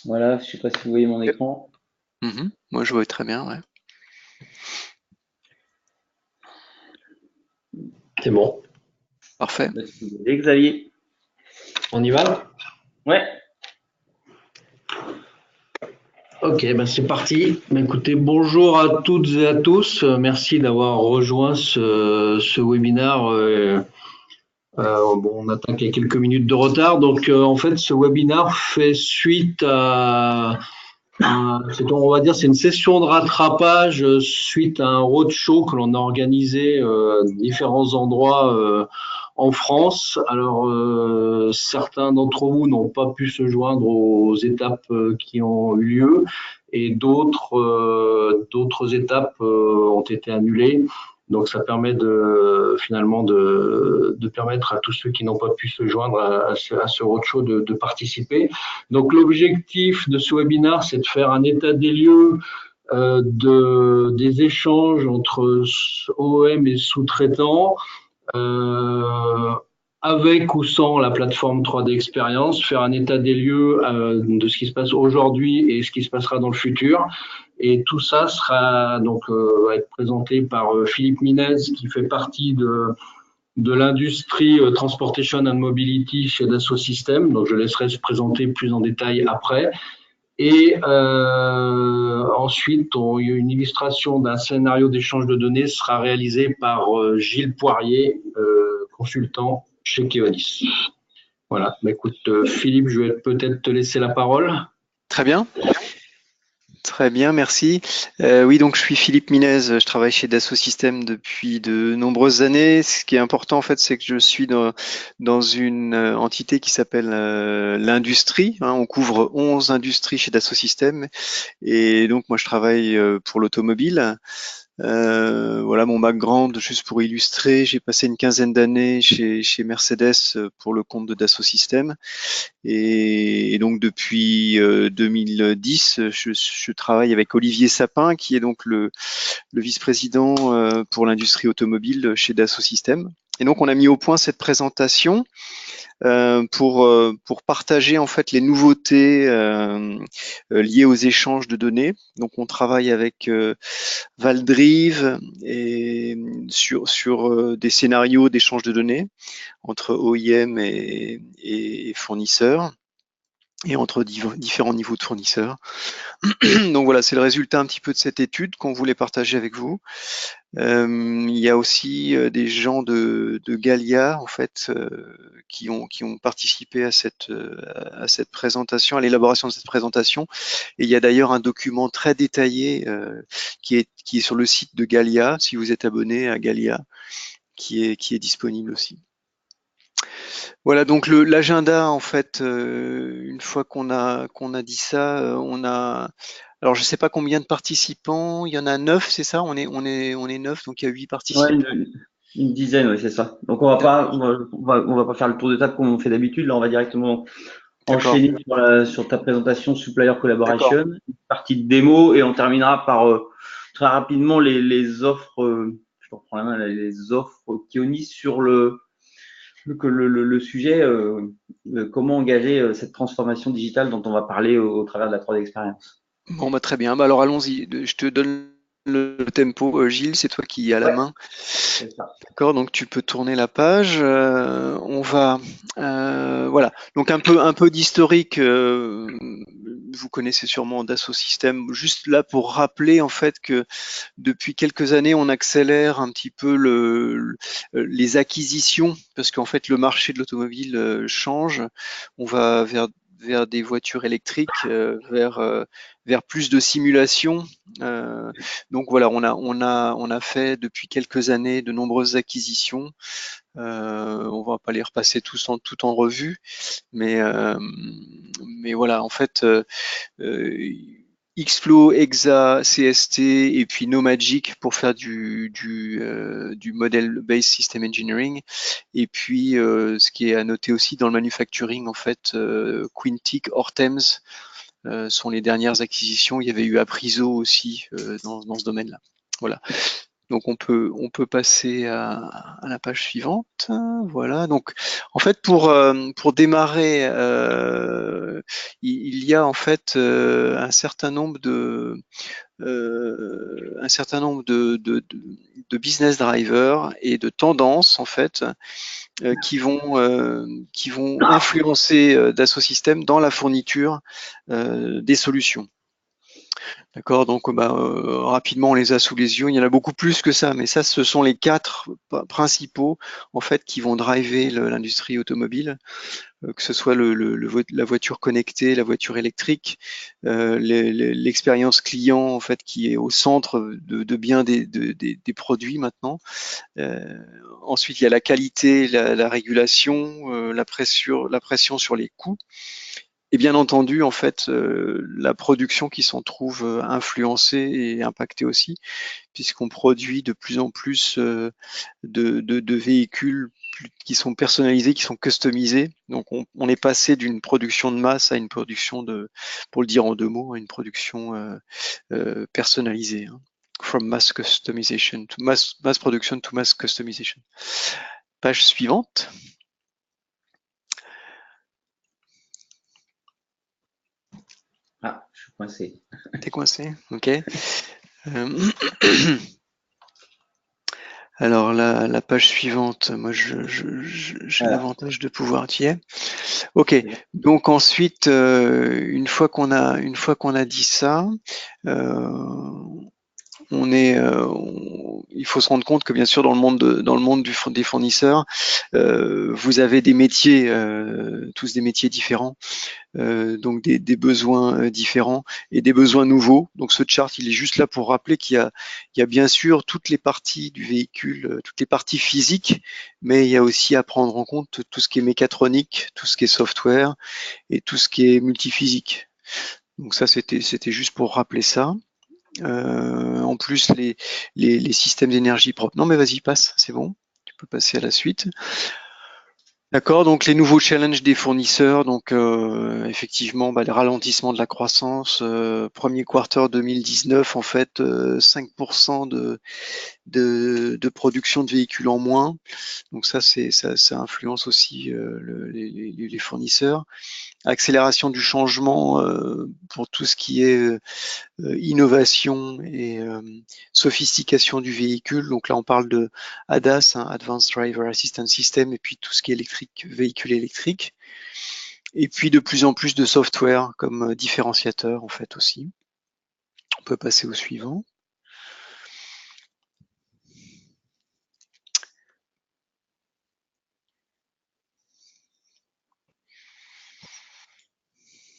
Voilà, je sais pas si vous voyez mon Yep. écran. Moi, je vois très bien, ouais. C'est bon. Parfait. Bah, si vous voulez, Xavier. On y va? Ouais, Ok, ben c'est parti. Ben écoutez, bonjour à toutes et à tous. Merci d'avoir rejoint ce webinaire. Bon, on attaque à quelques minutes de retard. Donc, en fait, ce webinaire fait suite on va dire, c'est une session de rattrapage suite à un roadshow que l'on a organisé à différents endroits en France. Alors, certains d'entre vous n'ont pas pu se joindre aux étapes qui ont eu lieu et d'autres étapes ont été annulées. Donc, ça permet finalement de permettre à tous ceux qui n'ont pas pu se joindre à ce roadshow de participer. Donc, l'objectif de ce webinaire, c'est de faire un état des lieux des échanges entre OEM et sous-traitants, euh, avec ou sans la plateforme 3D Experience, faire un état des lieux de ce qui se passe aujourd'hui et ce qui se passera dans le futur. Et tout ça sera donc va être présenté par Philippe Minez, qui fait partie de l'industrie Transportation and Mobility chez Dassault Systèmes. Donc, je laisserai se présenter plus en détail après. Et ensuite, une illustration d'un scénario d'échange de données sera réalisée par Gilles Poirier, consultant chez Keolis. Voilà. Bah, écoute, Philippe, je vais peut-être te laisser la parole. Très bien. Très bien, merci. Oui, donc je suis Philippe Minez, je travaille chez Dassault Systèmes depuis de nombreuses années. Ce qui est important en fait, c'est que je suis dans une entité qui s'appelle l'industrie. On couvre 11 industries chez Dassault Systèmes et donc moi je travaille pour l'automobile. Voilà mon background, juste pour illustrer, j'ai passé une quinzaine d'années chez Mercedes pour le compte de Dassault Systèmes. Et donc depuis 2010, je travaille avec Olivier Sapin, qui est donc le vice-président pour l'industrie automobile chez Dassault Systèmes. Et donc on a mis au point cette présentation pour partager en fait les nouveautés liées aux échanges de données. Donc on travaille avec Valdrive et sur des scénarios d'échange de données entre OEM et fournisseurs et entre différents niveaux de fournisseurs. Donc voilà, c'est le résultat un petit peu de cette étude qu'on voulait partager avec vous. Il y a aussi des gens de Gallia en fait qui ont participé à cette présentation, à l'élaboration de cette présentation. Et il y a d'ailleurs un document très détaillé qui est sur le site de Gallia, si vous êtes abonné à Gallia, qui est disponible aussi. Voilà donc l'agenda en fait, une fois qu'on a dit ça, on a alors je sais pas combien de participants, il y en a 9, c'est ça? On est 9, donc il y a 8 ouais, participants. une dizaine, ouais, c'est ça. Donc on va pas, D'accord, on va pas faire le tour de table comme on fait d'habitude. Là, on va directement d'accord, enchaîner sur ta présentation Supplier d'accord. Collaboration, une partie de démo, et on terminera par très rapidement les offres. Je reprends la main là, les offres Keonis sur le sujet, comment engager cette transformation digitale dont on va parler au travers de la 3D Experience. Bon bah très bien. Bah alors allons-y. Je te donne le tempo, Gilles, c'est toi qui as la Ouais, main. c'est ça. D'accord, donc tu peux tourner la page. On va voilà. Donc un peu d'historique. Vous connaissez sûrement Dassault Systèmes. Juste là pour rappeler en fait que depuis quelques années, on accélère un petit peu les acquisitions parce qu'en fait le marché de l'automobile change. On va vers des voitures électriques, vers plus de simulation. Donc voilà, on a fait depuis quelques années de nombreuses acquisitions. On va pas les repasser tout en revue, mais voilà, en fait, Xflow, Exa, CST et puis NoMagic pour faire du model based system engineering. Et puis ce qui est à noter aussi dans le manufacturing, en fait, Quintic, Hortems sont les dernières acquisitions. Il y avait eu Apriso aussi dans ce domaine-là. Voilà. Donc on peut passer à la page suivante. Voilà. Donc en fait pour démarrer, il y a en fait un certain nombre de business drivers et de tendances en fait qui vont influencer Dassault Systèmes dans la fourniture des solutions. D'accord, donc rapidement on les a sous les yeux. Il y en a beaucoup plus que ça, mais ça, ce sont les 4 principaux en fait qui vont driver l'industrie automobile, que ce soit la voiture connectée, la voiture électrique, l'expérience client en fait qui est au centre de bien des produits maintenant. Ensuite, il y a la qualité, la régulation, la pression sur les coûts. Et bien entendu, en fait, la production qui s'en trouve influencée et impactée aussi, puisqu'on produit de plus en plus de véhicules qui sont personnalisés, qui sont customisés. Donc, on est passé d'une production de masse à une production pour le dire en 2 mots, à une production personnalisée. Hein. From mass customization to mass production to mass customization. Page suivante. Ah, je suis coincé. T'es coincé, ok. Alors la page suivante, moi j'ai l'avantage de pouvoir y être. Ok, donc ensuite une fois qu'on a dit ça, il faut se rendre compte que bien sûr dans le monde des fournisseurs, vous avez des métiers, tous des métiers différents. Donc des besoins différents et des besoins nouveaux. Donc ce chart, il est juste là pour rappeler il y a bien sûr toutes les parties du véhicule, toutes les parties physiques, mais il y a aussi à prendre en compte tout ce qui est mécatronique, tout ce qui est software et tout ce qui est multiphysique. Donc ça, c'était juste pour rappeler ça. En plus, les systèmes d'énergie propre. Non mais vas-y, passe, c'est bon. Tu peux passer à la suite. D'accord, donc les nouveaux challenges des fournisseurs, donc effectivement, le ralentissement de la croissance, premier quarter 2019, en fait, 5% de production de véhicules en moins. Donc ça influence aussi les fournisseurs. Accélération du changement pour tout ce qui est innovation et sophistication du véhicule. Donc là, on parle de ADAS, hein, Advanced Driver Assistance System, et puis tout ce qui est électrique, véhicule électrique. Et puis de plus en plus de software comme différenciateur en fait aussi. On peut passer au suivant.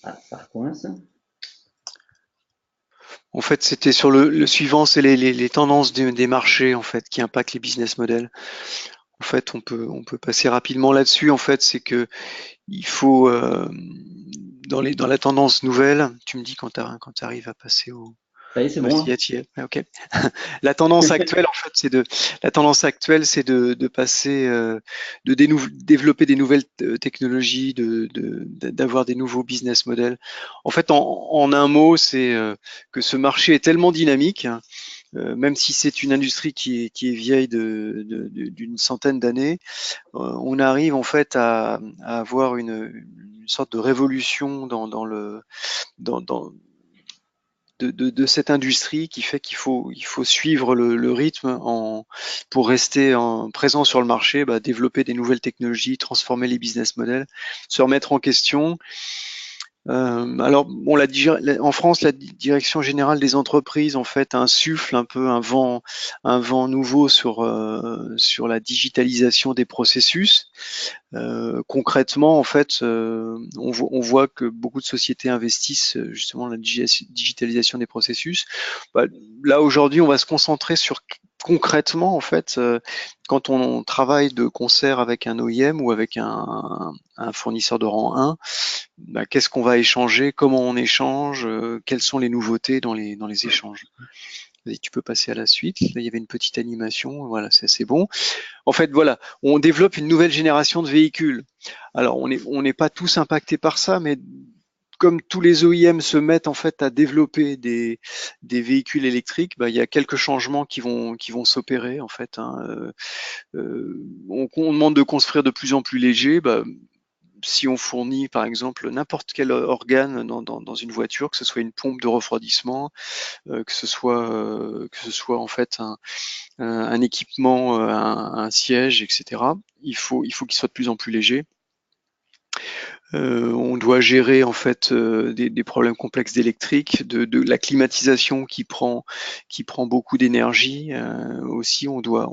Ah, ça recoince. En fait, c'était sur le suivant, c'est les tendances des marchés en fait qui impactent les business models. En fait, on peut passer rapidement là-dessus. En fait, c'est que il faut dans la tendance nouvelle, tu me dis quand tu arrives à passer au Ça y est, c'est bah, bon. Hein. ok. La tendance actuelle, en fait, c'est de passer, développer des nouvelles technologies, d'avoir des nouveaux business models. En fait, en un mot, c'est que ce marché est tellement dynamique, même si c'est une industrie qui est vieille d'une centaine d'années, on arrive en fait à avoir une sorte de révolution dans de cette industrie qui fait il faut suivre le rythme pour rester présent sur le marché, développer des nouvelles technologies, transformer les business models, se remettre en question. Alors, bon, en France, la direction générale des entreprises, en fait, insuffle un peu un vent nouveau sur la digitalisation des processus. Concrètement, en fait, on voit que beaucoup de sociétés investissent justement dans la digitalisation des processus. Là, aujourd'hui, on va se concentrer sur concrètement, en fait, quand on travaille de concert avec un OEM ou avec un fournisseur de rang 1, qu'est-ce qu'on va échanger, comment on échange, quelles sont les nouveautés dans les échanges. Vas-y, tu peux passer à la suite. Là, il y avait une petite animation. Voilà, c'est bon. En fait, voilà, on développe une nouvelle génération de véhicules. Alors, on n'est pas tous impactés par ça, mais comme tous les OEM se mettent en fait à développer des véhicules électriques, bah, il y a quelques changements qui vont s'opérer en fait, hein. On demande de construire de plus en plus léger. Bah, si on fournit par exemple n'importe quel organe dans une voiture, que ce soit une pompe de refroidissement, que ce soit en fait un équipement, un siège, etc. Il faut qu'il soit de plus en plus léger. On doit gérer en fait des problèmes complexes d'électrique, de la climatisation qui prend beaucoup d'énergie. Aussi, on doit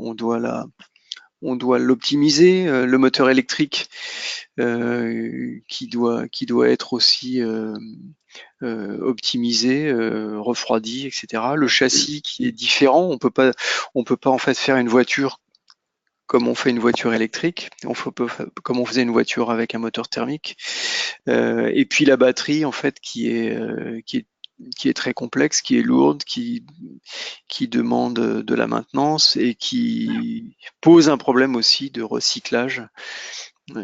l'optimiser, le moteur électrique qui doit être aussi optimisé, refroidi, etc. Le châssis qui est différent, on peut pas en fait faire une voiture comme on fait une voiture électrique, comme on faisait une voiture avec un moteur thermique. Et puis la batterie en fait qui est très complexe, qui est lourde, qui demande de la maintenance et qui pose un problème aussi de recyclage,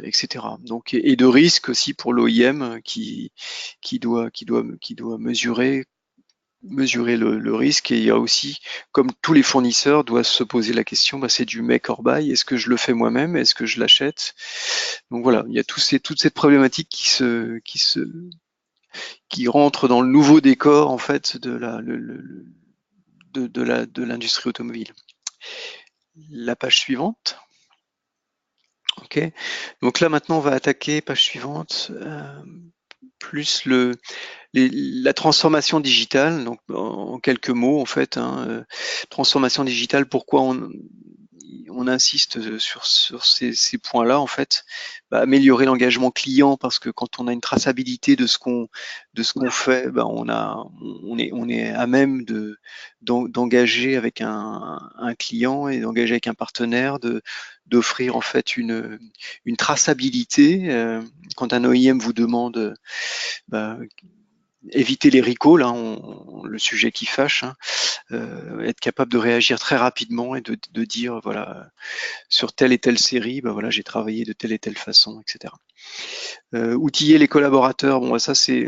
etc. Donc, et de risque aussi pour l'OIM qui doit mesurer le risque. Et il y a aussi, comme tous les fournisseurs, doivent se poser la question, bah, c'est du make or buy. Est-ce que je le fais moi-même? Est-ce que je l'achète? Donc voilà, il y a toute cette problématique qui rentre dans le nouveau décor en fait de l'industrie automobile. La page suivante. Ok. Donc là maintenant on va attaquer page suivante. Plus la transformation digitale. Donc en quelques mots en fait, hein, transformation digitale. Pourquoi on insiste sur ces points-là en fait, bah, améliorer l'engagement client parce que quand on a une traçabilité de ce qu'on fait, bah, on est à même d'engager avec un client et d'engager avec un partenaire, d'offrir en fait une traçabilité. Quand un OEM vous demande bah, éviter les recalls, hein, le sujet qui fâche, hein, être capable de réagir très rapidement et de dire voilà, sur telle et telle série, bah voilà, j'ai travaillé de telle et telle façon, etc. Outiller les collaborateurs, bon, ça c'est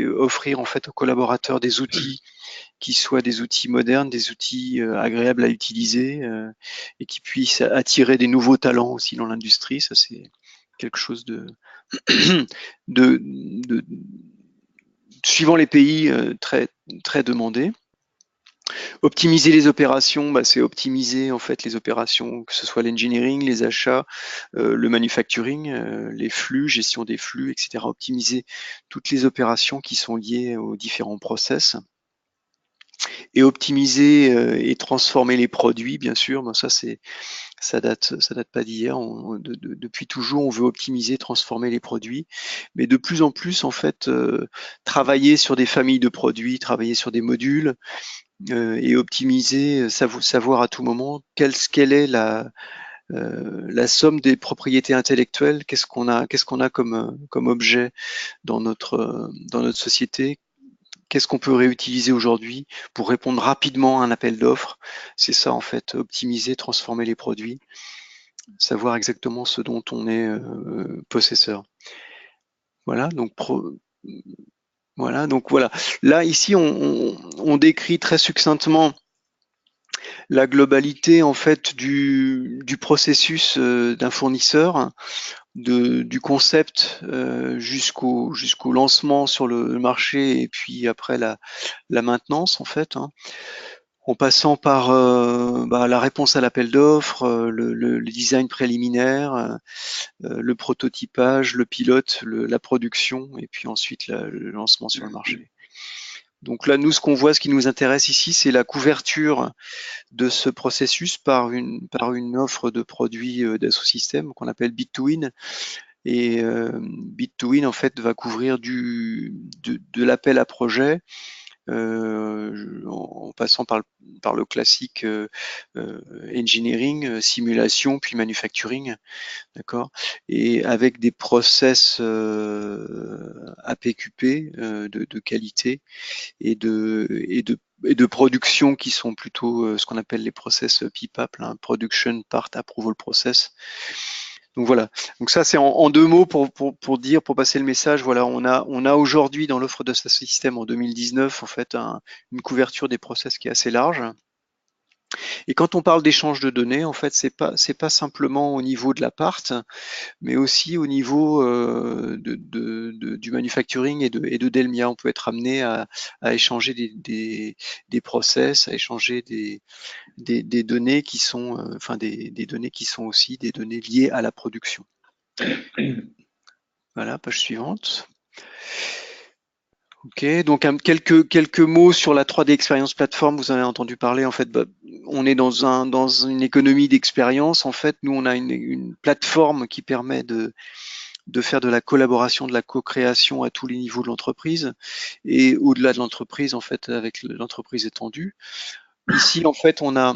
offrir en fait aux collaborateurs des outils qui soient des outils modernes, des outils agréables à utiliser et qui puissent attirer des nouveaux talents aussi dans l'industrie. Ça c'est quelque chose de suivant les pays très très demandé. Optimiser les opérations, bah, c'est optimiser en fait les opérations, que ce soit l'engineering, les achats, le manufacturing, les flux, gestion des flux, etc. Optimiser toutes les opérations qui sont liées aux différents process. Et optimiser et transformer les produits, bien sûr, ben ça date pas d'hier. Depuis toujours, on veut optimiser, transformer les produits, mais de plus en plus, en fait, travailler sur des familles de produits, travailler sur des modules, et optimiser, savoir à tout moment quelle est la somme des propriétés intellectuelles, qu'est-ce qu'on a comme objet dans notre société, qu'est-ce qu'on peut réutiliser aujourd'hui pour répondre rapidement à un appel d'offres. C'est ça en fait, optimiser, transformer les produits, savoir exactement ce dont on est possesseur. Voilà, donc voilà. Là ici on décrit très succinctement la globalité en fait du processus d'un fournisseur, du concept jusqu'au lancement sur le marché et puis après la maintenance en fait, hein, en passant par la réponse à l'appel d'offres, le design préliminaire, le prototypage, le pilote, la production et puis ensuite le lancement sur le marché. Donc là, nous, ce qu'on voit, ce qui nous intéresse ici, c'est la couverture de ce processus par une offre de produits d'Assosystèmes qu'on appelle Bit2Win. Et Bit2Win, en fait, va couvrir de l'appel à projet en passant par le classique engineering, simulation, puis manufacturing, d'accord, et avec des process APQP de qualité et de production qui sont plutôt ce qu'on appelle les process PPAP, hein, Production Part Approval Process. Donc voilà. Donc ça, c'est en 2 mots pour dire, pour passer le message. Voilà, on a aujourd'hui dans l'offre de ce système en 2019 en fait une couverture des process qui est assez large. Et quand on parle d'échange de données, en fait, c'est pas simplement au niveau de l'appart, mais aussi au niveau du manufacturing et de Delmia. On peut être amené à échanger des process, à échanger des données qui sont, enfin des données qui sont aussi des données liées à la production. Voilà, page suivante. Ok, donc quelques mots sur la 3D Experience Platform. Vous en avez entendu parler. En fait, on est dans une économie d'expérience. En fait, nous, on a une plateforme qui permet de faire de la collaboration, de la co-création à tous les niveaux de l'entreprise et au-delà de l'entreprise, en fait, avec l'entreprise étendue. Ici, en fait, on a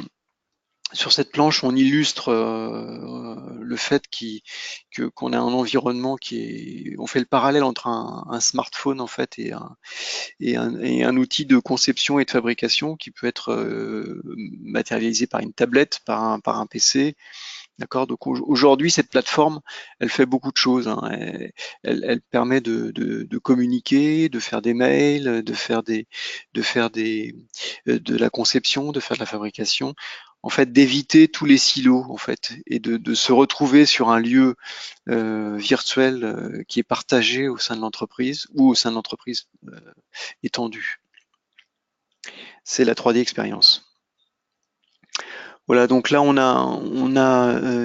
sur cette planche, on illustre le fait qu'on a un environnement on fait le parallèle entre un smartphone en fait et un outil de conception et de fabrication qui peut être matérialisé par une tablette, par un PC. D'accord. Donc aujourd'hui, cette plateforme, elle fait beaucoup de choses, hein. Elle permet de communiquer, de faire des mails, de la conception, de faire de la fabrication. En fait, d'éviter tous les silos, en fait, et de se retrouver sur un lieu virtuel qui est partagé au sein de l'entreprise ou au sein de l'entreprise étendue. C'est la 3D expérience. Voilà, donc là on a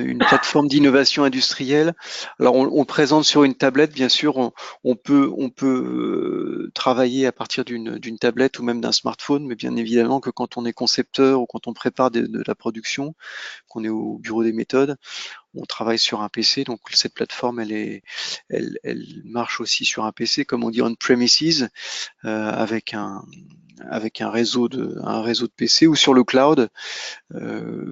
une plateforme d'innovation industrielle. Alors on présente sur une tablette, bien sûr, on peut travailler à partir d'une tablette ou même d'un smartphone, mais bien évidemment que quand on est concepteur ou quand on prépare de la production, qu'on est au bureau des méthodes, on travaille sur un PC. Donc cette plateforme, elle marche aussi sur un PC, comme on dit on-premises, avec un réseau de PC ou sur le cloud.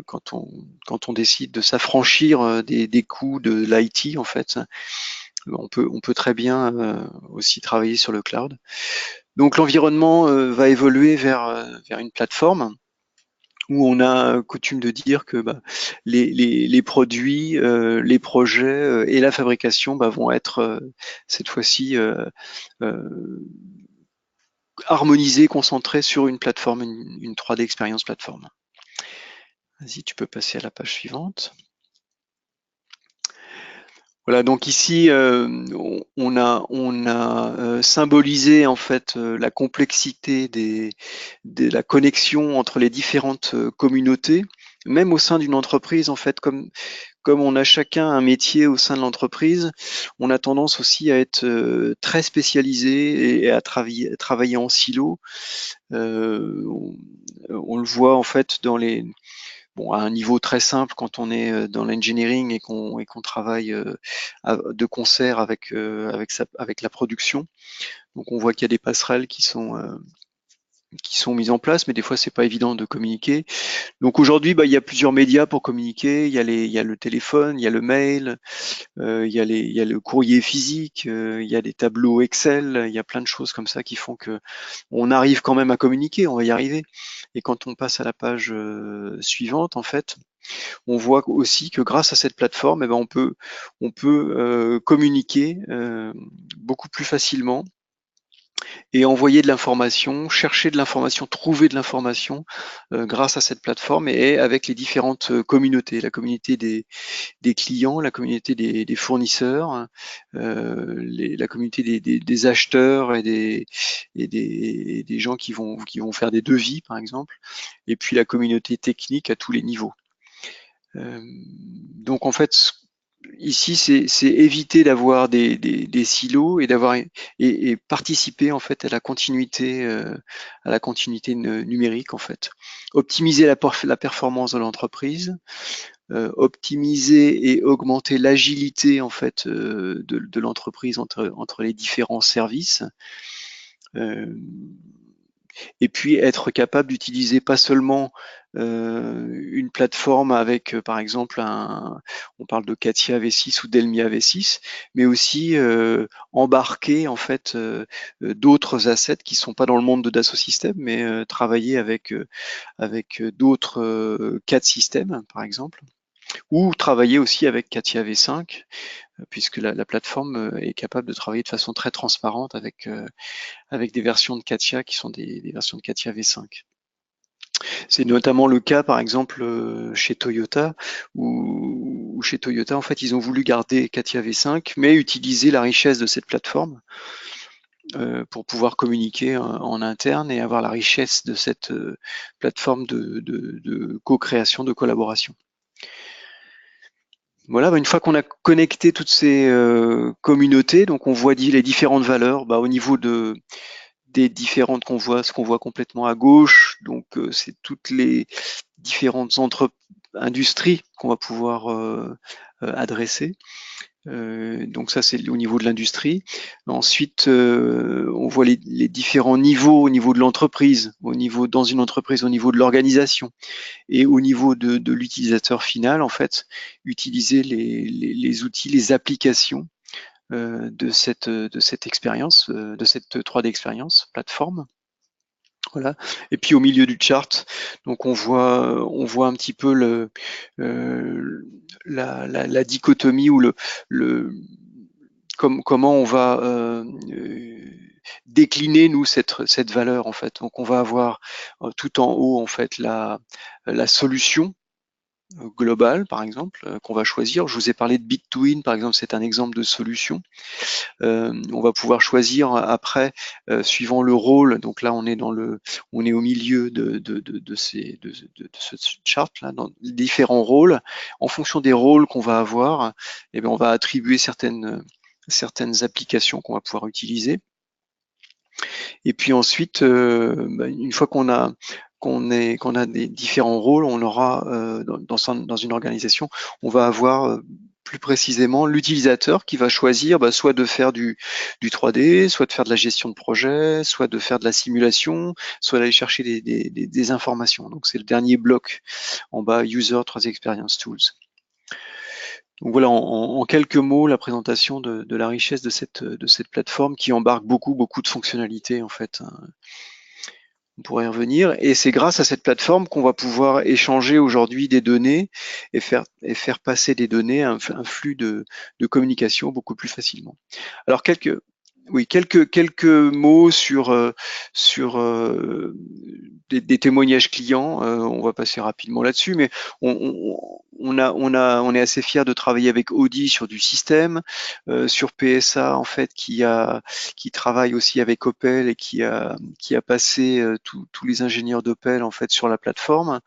Quand on décide de s'affranchir des coûts de l'IT, en fait, on peut très bien aussi travailler sur le cloud. Donc l'environnement va évoluer vers une plateforme où on a coutume de dire que les produits, les projets et la fabrication vont être cette fois-ci harmonisés, concentrés sur une plateforme, une 3D Experience plateforme. Vas-y, tu peux passer à la page suivante. Voilà, donc ici, on a symbolisé en fait la complexité de la connexion entre les différentes communautés, même au sein d'une entreprise en fait, comme on a chacun un métier au sein de l'entreprise, on a tendance aussi à être très spécialisé et à travailler en silo. On le voit en fait à un niveau très simple quand on est dans l'engineering et qu'on travaille de concert avec la production. Donc on voit qu'il y a des passerelles qui sont mises en place, mais des fois c'est pas évident de communiquer. Donc aujourd'hui, il y a plusieurs médias pour communiquer. Il y a le téléphone, il y a le mail, il y a le courrier physique, il y a des tableaux Excel, il y a plein de choses comme ça qui font que on arrive quand même à communiquer, on va y arriver. Et quand on passe à la page suivante, en fait, on voit aussi que grâce à cette plateforme, on peut communiquer beaucoup plus facilement et envoyer de l'information, chercher de l'information, trouver de l'information grâce à cette plateforme et avec les différentes communautés, la communauté des clients, la communauté des fournisseurs, la communauté des acheteurs et des gens qui vont faire des devis, par exemple, et puis la communauté technique à tous les niveaux. Donc en fait, ici, c'est éviter d'avoir des silos et et participer en fait à la continuité numérique en fait. Optimiser la performance de l'entreprise, optimiser et augmenter l'agilité en fait de l'entreprise entre les différents services. Et puis être capable d'utiliser pas seulement une plateforme avec par exemple on parle de CATIA V6 ou Delmia V6, mais aussi embarquer en fait d'autres assets qui sont pas dans le monde de Dassault Systèmes, mais travailler avec d'autres CAD systèmes par exemple. ou travailler aussi avec CATIA V5, puisque la plateforme est capable de travailler de façon très transparente avec des versions de CATIA qui sont des versions de CATIA V5. C'est notamment le cas, par exemple, chez Toyota, où chez Toyota, en fait, ils ont voulu garder CATIA V5, mais utiliser la richesse de cette plateforme pour pouvoir communiquer en interne et avoir la richesse de cette plateforme de co-création, de collaboration. Voilà, une fois qu'on a connecté toutes ces communautés, donc on voit les différentes valeurs au niveau des différentes ce qu'on voit complètement à gauche, donc c'est toutes les différentes industries qu'on va pouvoir adresser. Donc ça, c'est au niveau de l'industrie. Ensuite, on voit les différents niveaux au niveau de l'entreprise, dans une entreprise, au niveau de l'organisation et au niveau de l'utilisateur final, en fait, utiliser les outils, les applications de cette expérience, de cette 3D expérience plateforme. Voilà. Et puis au milieu du chart, donc on voit un petit peu la dichotomie ou comment on va décliner nous cette valeur en fait. Donc on va avoir tout en haut en fait la solution globale par exemple qu'on va choisir. Je vous ai parlé de Bit2Win par exemple, c'est un exemple de solution. On va pouvoir choisir après, suivant le rôle. Donc là, on est au milieu de ce chart là, dans différents rôles. En fonction des rôles qu'on va avoir, eh bien, on va attribuer certaines applications qu'on va pouvoir utiliser. Et puis ensuite, une fois qu'on a des différents rôles, on aura dans une organisation, on va avoir plus précisément l'utilisateur qui va choisir soit de faire du 3D, soit de faire de la gestion de projet, soit de faire de la simulation, soit d'aller chercher des informations. Donc c'est le dernier bloc en bas, User 3D Experience Tools. Donc voilà, en quelques mots, la présentation de la richesse de cette plateforme qui embarque beaucoup de fonctionnalités en fait. On pourrait y revenir. Et c'est grâce à cette plateforme qu'on va pouvoir échanger aujourd'hui des données et faire passer des données à un flux de communication beaucoup plus facilement. Alors quelques mots sur des témoignages clients. On va passer rapidement là-dessus, mais on est assez fiers de travailler avec Audi sur du système, sur PSA en fait qui travaille aussi avec Opel et qui a passé tous les ingénieurs d'Opel en fait sur la plateforme.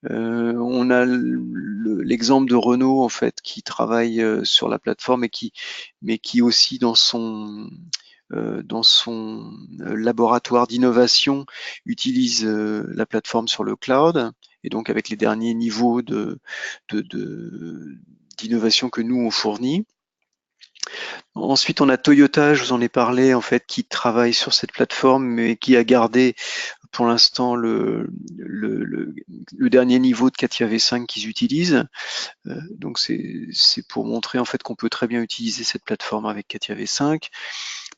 On a l'exemple de Renault en fait qui travaille sur la plateforme mais qui aussi dans son laboratoire d'innovation utilise la plateforme sur le cloud et donc avec les derniers niveaux d'innovation que nous on fournit. Ensuite, on a Toyota, je vous en ai parlé, en fait, qui travaille sur cette plateforme, mais qui a gardé pour l'instant le dernier niveau de CATIA V5 qu'ils utilisent. Donc c'est pour montrer en fait qu'on peut très bien utiliser cette plateforme avec CATIA V5.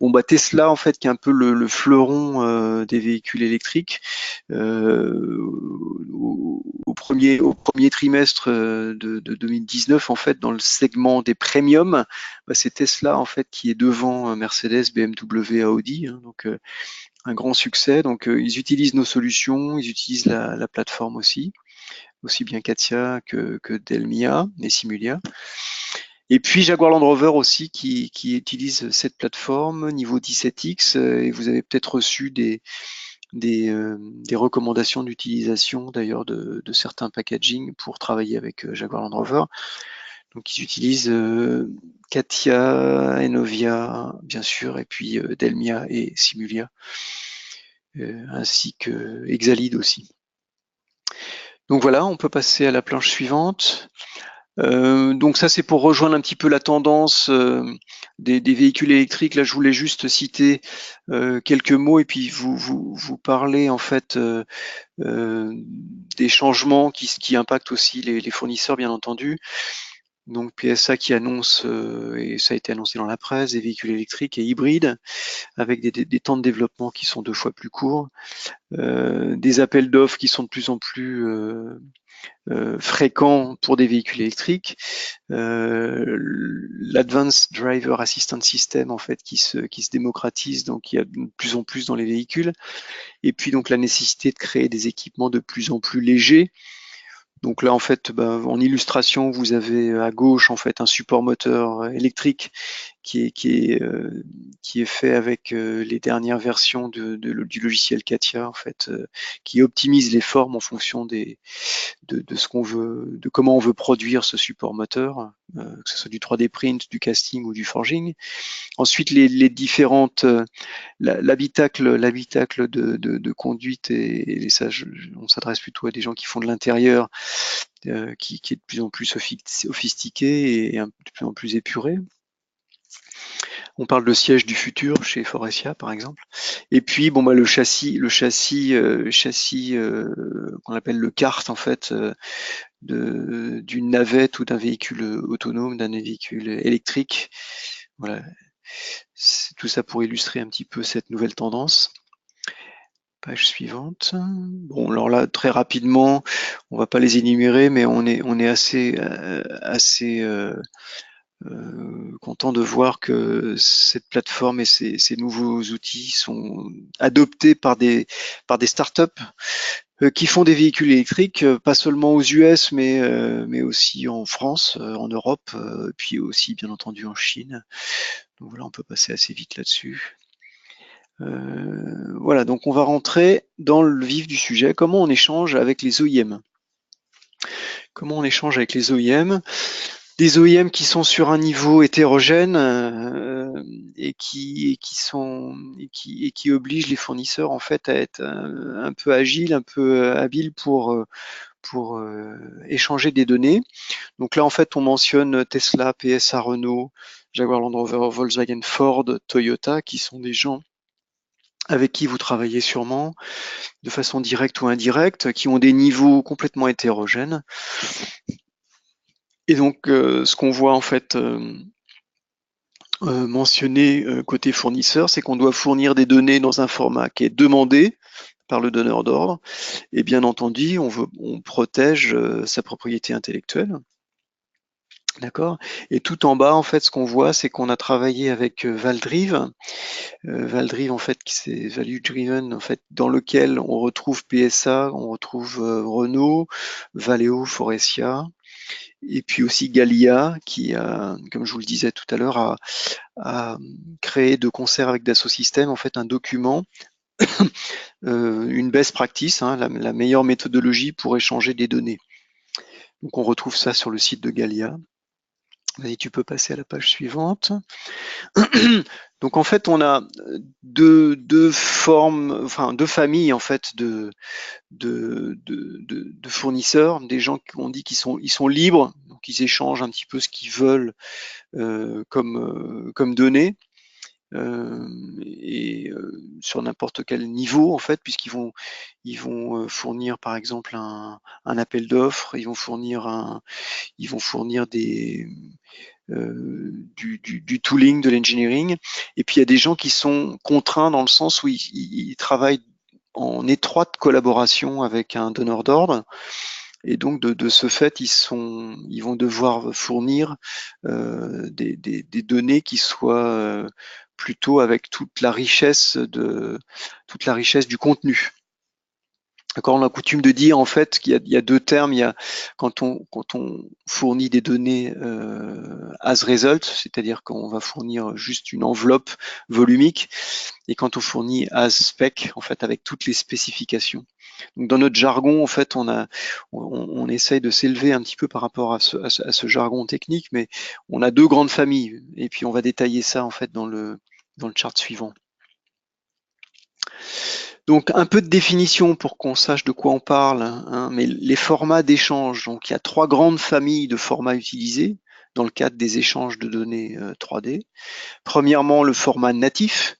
Bon Tesla en fait qui est un peu le fleuron des véhicules électriques. Au premier trimestre de 2019 en fait dans le segment des premiums, c'est Tesla en fait qui est devant Mercedes, BMW, Audi. Donc un grand succès. Donc ils utilisent nos solutions, ils utilisent la plateforme aussi bien CATIA que Delmia et Simulia. Et puis Jaguar Land Rover aussi qui utilise cette plateforme niveau 17X et vous avez peut-être reçu des recommandations d'utilisation d'ailleurs de certains packaging pour travailler avec Jaguar Land Rover. Donc ils utilisent CATIA, Enovia bien sûr et puis Delmia et Simulia ainsi que Exalid aussi. Donc voilà, on peut passer à la planche suivante. Donc ça c'est pour rejoindre un petit peu la tendance des véhicules électriques. Là je voulais juste citer quelques mots et puis vous parler en fait des changements qui impactent aussi les fournisseurs bien entendu. Donc PSA qui annonce, et ça a été annoncé dans la presse, des véhicules électriques et hybrides avec des temps de développement qui sont 2 fois plus courts, des appels d'offres qui sont de plus en plus fréquents pour des véhicules électriques, l'Advanced Driver Assistance System en fait qui se démocratise, donc il y a de plus en plus dans les véhicules, et puis donc la nécessité de créer des équipements de plus en plus légers. Donc là, en fait, en illustration, vous avez à gauche en fait un support moteur électrique qui est fait avec les dernières versions du logiciel CATIA, en fait, qui optimise les formes en fonction de ce qu'on veut, de comment on veut produire ce support moteur, que ce soit du 3D print, du casting ou du forging. Ensuite, les différentes l'habitacle de conduite, et ça, on s'adresse plutôt à des gens qui font de l'intérieur, qui est de plus en plus sophistiqué et de plus en plus épuré. On parle de siège du futur chez Faurecia par exemple. Et puis le châssis qu'on appelle le kart en fait, d'une navette ou d'un véhicule autonome, d'un véhicule électrique. Voilà. C'est tout ça pour illustrer un petit peu cette nouvelle tendance. Page suivante. Bon, alors là, très rapidement, on va pas les énumérer, mais on est assez content de voir que cette plateforme et ces nouveaux outils sont adoptés par des startups qui font des véhicules électriques, pas seulement aux US, mais aussi en France, en Europe, puis aussi bien entendu en Chine. Donc voilà, on peut passer assez vite là-dessus. Voilà, donc on va rentrer dans le vif du sujet. Comment on échange avec les OEM? Comment on échange avec les OEM? Des OEM qui sont sur un niveau hétérogène et qui obligent les fournisseurs en fait à être un peu agiles, un peu habiles pour échanger des données. Donc là en fait on mentionne Tesla, PSA, Renault, Jaguar Land Rover, Volkswagen, Ford, Toyota, qui sont des gens avec qui vous travaillez sûrement de façon directe ou indirecte, qui ont des niveaux complètement hétérogènes. Et donc, ce qu'on voit en fait mentionné côté fournisseur, c'est qu'on doit fournir des données dans un format qui est demandé par le donneur d'ordre, et bien entendu, on protège sa propriété intellectuelle. D'accord. Et tout en bas, en fait, ce qu'on voit, c'est qu'on a travaillé avec Valdrive. Valdrive, en fait, c'est Value Driven, en fait, dans lequel on retrouve PSA, on retrouve Renault, Valeo, Faurecia, et puis aussi Gallia, qui a, comme je vous le disais tout à l'heure, a créé de concert avec Dassault Systèmes, en fait, un document, une best practice, hein, la meilleure méthodologie pour échanger des données. Donc on retrouve ça sur le site de Gallia. Vas-y, tu peux passer à la page suivante. Donc en fait, on a deux formes, enfin deux familles en fait de fournisseurs, des gens qui ont dit qu'ils sont libres, donc ils échangent un petit peu ce qu'ils veulent comme données. Sur n'importe quel niveau en fait, puisqu'ils vont fournir par exemple un appel d'offres, ils vont fournir du tooling, de l'engineering, et puis il y a des gens qui sont contraints dans le sens où ils travaillent en étroite collaboration avec un donneur d'ordre. Et donc de ce fait, ils vont devoir fournir des données qui soient plutôt avec toute la richesse du contenu. D'accord, on a coutume de dire en fait qu'il y a deux termes. Il y a quand on fournit des données as result, c'est-à-dire qu'on va fournir juste une enveloppe volumique, et quand on fournit as spec, en fait avec toutes les spécifications. Donc dans notre jargon, en fait, on essaye de s'élever un petit peu par rapport à ce jargon technique, mais on a deux grandes familles, et puis on va détailler ça en fait dans le chart suivant. Donc un peu de définition pour qu'on sache de quoi on parle, hein, mais les formats d'échange, donc il y a trois grandes familles de formats utilisés dans le cadre des échanges de données 3D. Premièrement, le format natif.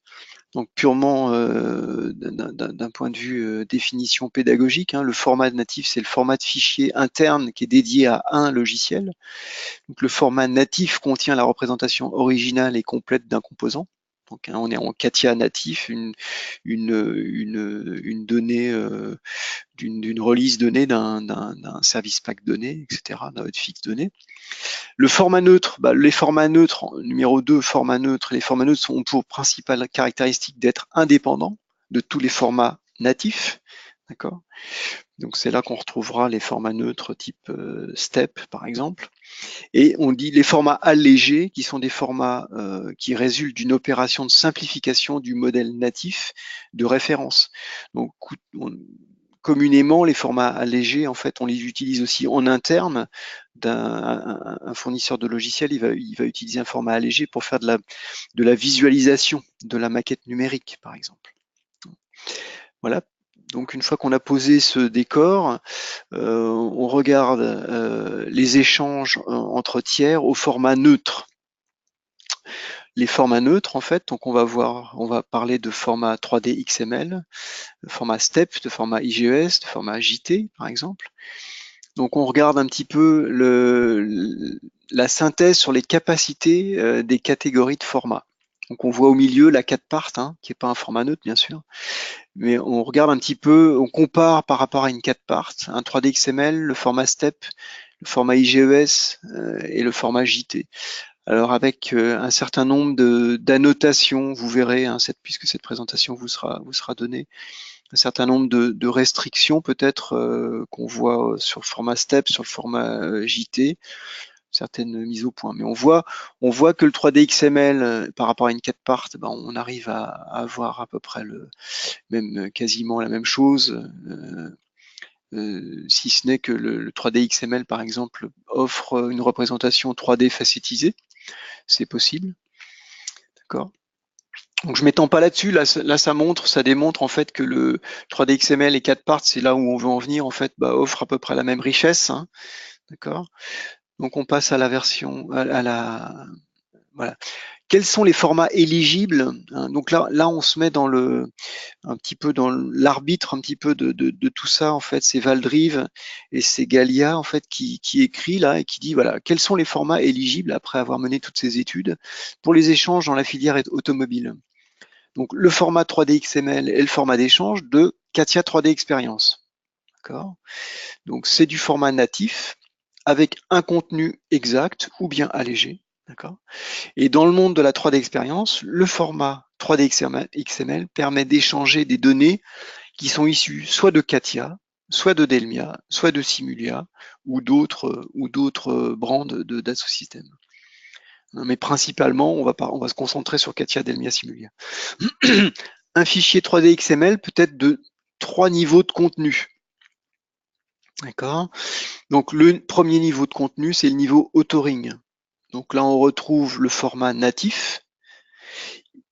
Donc purement d'un point de vue définition pédagogique, hein, le format natif, c'est le format de fichier interne qui est dédié à un logiciel. Donc le format natif contient la représentation originale et complète d'un composant. Donc hein, on est en CATIA natif, une donnée d'une release donnée, d'un service pack donné, etc., d'un hotfix donné. Le format neutre, les formats neutres, numéro 2, format neutre, les formats neutres ont pour principale caractéristique d'être indépendants de tous les formats natifs. D'accord. Donc c'est là qu'on retrouvera les formats neutres type STEP par exemple. Et on dit les formats allégés, qui sont des formats qui résultent d'une opération de simplification du modèle natif de référence. Donc communément, les formats allégés, en fait, on les utilise aussi en interne. Un fournisseur de logiciel, il va utiliser un format allégé pour faire de la visualisation de la maquette numérique, par exemple. Voilà. Donc une fois qu'on a posé ce décor, on regarde les échanges entre tiers au format neutre. Les formats neutres, en fait, donc on va parler de format 3D XML, de format STEP, de format IGES, de format JT, par exemple. Donc on regarde un petit peu la synthèse sur les capacités des catégories de formats. Donc on voit au milieu la 4part, hein, qui n'est pas un format neutre bien sûr, mais on regarde un petit peu, on compare par rapport à une 4part, un 3D XML, le format STEP, le format IGES et le format JT. Alors avec un certain nombre d'annotations, vous verrez, hein, puisque cette présentation vous sera donnée, un certain nombre de restrictions peut-être qu'on voit sur le format STEP, sur le format JT, certaines mises au point. Mais on voit que le 3D XML par rapport à une 4part, on arrive à avoir à peu près quasiment la même chose. Si ce n'est que le 3D XML par exemple offre une représentation 3D facettisée, c'est possible, d'accord. Donc je m'étends pas là-dessus, là ça démontre en fait que le 3D XML et 4part, c'est là où on veut en venir en fait, offre à peu près la même richesse, hein, d'accord. Donc on passe à la version, voilà. Quels sont les formats éligibles, hein? Donc là on se met un petit peu dans l'arbitre un petit peu de tout ça en fait, c'est Valdrive et c'est Gallia en fait qui écrit là et qui dit voilà quels sont les formats éligibles après avoir mené toutes ces études pour les échanges dans la filière automobile. Donc le format 3D XML et le format d'échange de CATIA 3D Experience. D'accord. Donc c'est du format natif avec un contenu exact ou bien allégé. D'accord. Et dans le monde de la 3D Experience, le format 3D XML permet d'échanger des données qui sont issues soit de CATIA, soit de Delmia, soit de Simulia ou d'autres brands de Dassault Systèmes. Mais principalement, on va se concentrer sur CATIA, Delmia, Simulia. Un fichier 3D XML peut être de 3 niveaux de contenu. D'accord. Donc le premier niveau de contenu, c'est le niveau authoring. Donc là, on retrouve le format natif.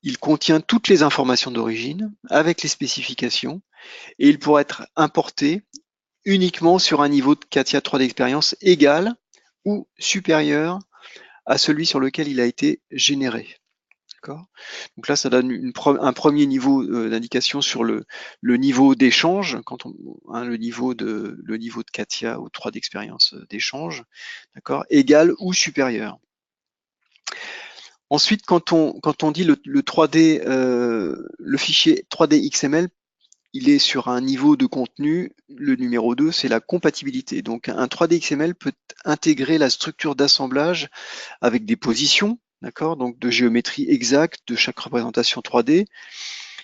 Il contient toutes les informations d'origine avec les spécifications et il pourra être importé uniquement sur un niveau de CATIA 3D Experience égal ou supérieur à celui sur lequel il a été généré. Donc là, ça donne un premier niveau d'indication sur le niveau d'échange, le niveau de CATIA ou 3D Experience d'échange, d'accord, égal ou supérieur. Ensuite, quand on dit le 3D, le fichier 3D XML, il est sur un niveau de contenu, le numéro 2, c'est la compatibilité. Donc un 3D XML peut intégrer la structure d'assemblage avec des positions, d'accord, donc de géométrie exacte de chaque représentation 3D.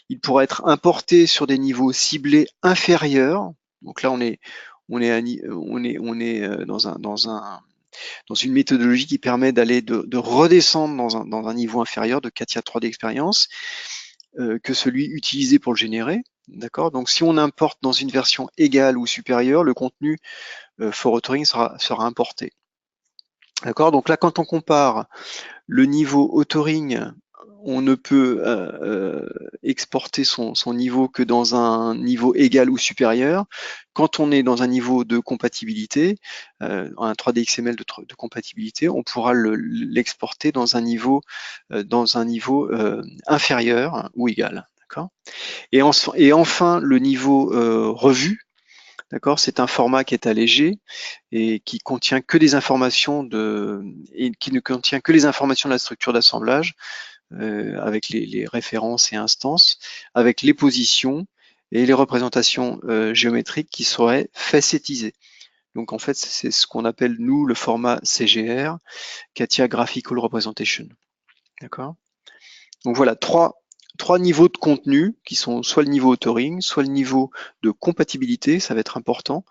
Il pourra être importé sur des niveaux ciblés inférieurs. Donc là, on est dans une méthodologie qui permet d'aller de redescendre dans un niveau inférieur de CATIA 3D Experience que celui utilisé pour le générer. D'accord. Donc si on importe dans une version égale ou supérieure, le contenu for authoring sera importé. D'accord. Donc là, quand on compare le niveau authoring, on ne peut exporter son niveau que dans un niveau égal ou supérieur. Quand on est dans un niveau de compatibilité, un 3D XML de compatibilité, on pourra l'exporter dans un niveau inférieur ou égal. d'accord. Et enfin, le niveau revue, d'accord, c'est un format qui est allégé et qui contient que des informations et qui ne contient que les informations de la structure d'assemblage, avec les références et instances, avec les positions et les représentations géométriques qui seraient facettisées. Donc en fait, c'est ce qu'on appelle nous le format CGR, Katia Graphical Representation. D'accord. Donc voilà, trois niveaux de contenu qui sont soit le niveau authoring, soit le niveau de compatibilité, ça va être important.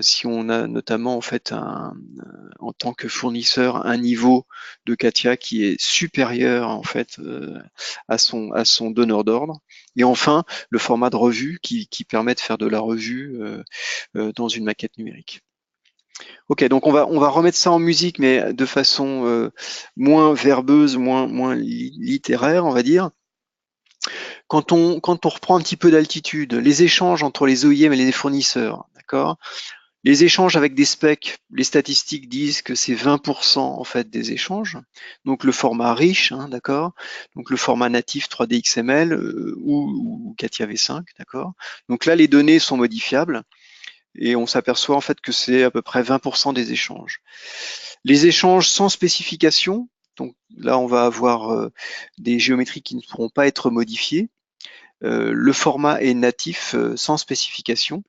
Si on a notamment en fait en tant que fournisseur un niveau de Katia qui est supérieur en fait à son donneur d'ordre. Et enfin, le format de revue qui permet de faire de la revue dans une maquette numérique. Ok, donc on va remettre ça en musique, mais de façon moins verbeuse, moins littéraire, on va dire. Quand on reprend un petit peu d'altitude, les échanges entre les OEM et les fournisseurs, d'accord? Les échanges avec des specs, les statistiques disent que c'est 20% en fait des échanges. Donc le format riche, hein, d'accord. Donc le format natif 3D XML ou CATIA V5, d'accord. Donc là les données sont modifiables et on s'aperçoit en fait que c'est à peu près 20% des échanges. Les échanges sans spécification, donc là on va avoir des géométries qui ne pourront pas être modifiées. Le format est natif sans spécification.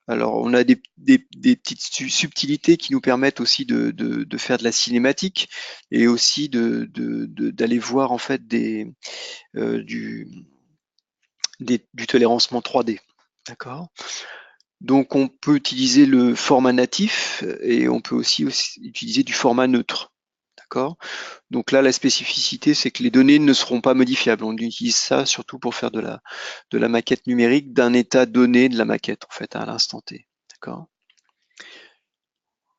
Alors, on a des petites subtilités qui nous permettent aussi de faire de la cinématique et aussi d'aller voir en fait du tolérancement 3D. D'accord. Donc, on peut utiliser le format natif et on peut aussi utiliser du format neutre. D'accord. Donc là, la spécificité, c'est que les données ne seront pas modifiables. On utilise ça surtout pour faire de la maquette numérique d'un état donné de la maquette, en fait, à l'instant T. D'accord.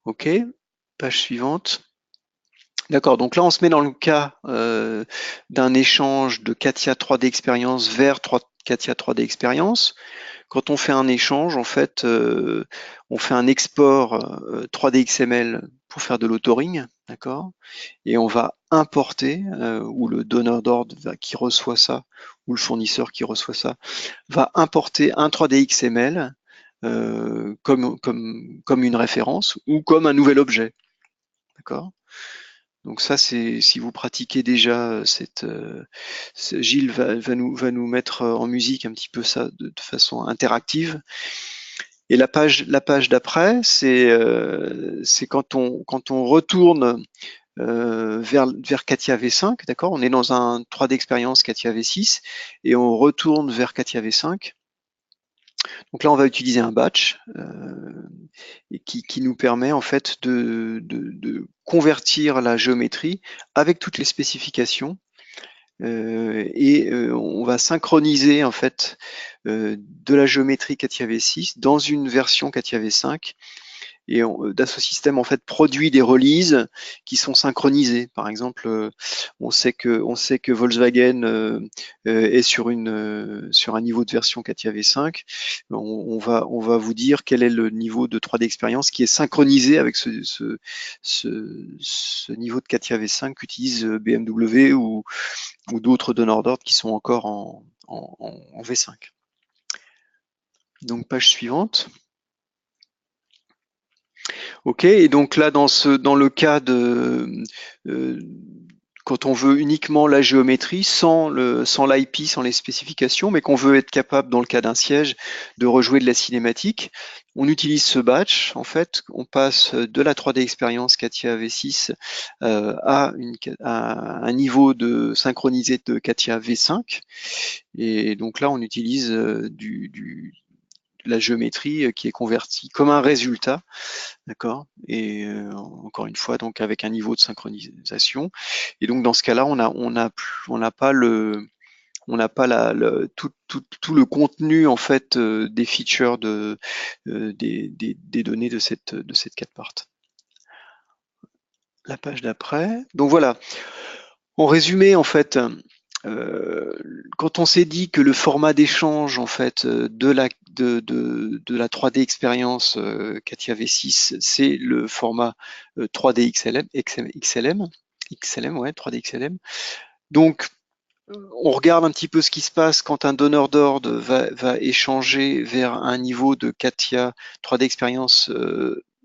Ok, page suivante. D'accord, donc là, on se met dans le cas d'un échange de CATIA 3D Experience vers CATIA 3D Experience. Quand on fait un échange, en fait, on fait un export 3D XML pour faire de l'authoring, d'accord? Et on va importer, ou le donneur d'ordre qui reçoit ça, ou le fournisseur qui reçoit ça, va importer un 3D XML comme une référence ou comme un nouvel objet, d'accord? Donc ça, c'est si vous pratiquez déjà Gilles va nous mettre en musique un petit peu ça de façon interactive. Et la page d'après, c'est quand on retourne vers CATIA V5, d'accord. On est dans un 3D expérience CATIA V6 et on retourne vers CATIA V5. Donc là, on va utiliser un batch qui nous permet en fait de convertir la géométrie avec toutes les spécifications et on va synchroniser en fait de la géométrie CATIA V6 dans une version CATIA V5. Et Dassault Systèmes en fait produit des releases qui sont synchronisées. Par exemple, on sait que Volkswagen est sur un niveau de version CATIA V5. On va vous dire quel est le niveau de 3D expérience qui est synchronisé avec ce niveau de CATIA V5 qu'utilise BMW ou d'autres donneurs d'ordre qui sont encore en V5. Donc page suivante. Ok, et donc là, dans le cas quand on veut uniquement la géométrie, sans l'IP, sans les spécifications, mais qu'on veut être capable, dans le cas d'un siège, de rejouer de la cinématique, on utilise ce batch. En fait, on passe de la 3D expérience CATIA V6 à un niveau de synchronisé de CATIA V5. Et donc là, on utilise la géométrie qui est convertie comme un résultat, d'accord, et encore une fois donc avec un niveau de synchronisation. Et donc dans ce cas-là, on n'a pas tout le contenu en fait des features des données de cette 4part. La page d'après. Donc voilà. En résumé, en fait, quand on s'est dit que le format d'échange en fait de la 3D expérience CATIA V6, c'est le format 3D XLM, ouais, 3D XLM. Donc on regarde un petit peu ce qui se passe quand un donneur d'ordre va échanger vers un niveau de CATIA 3D Experience,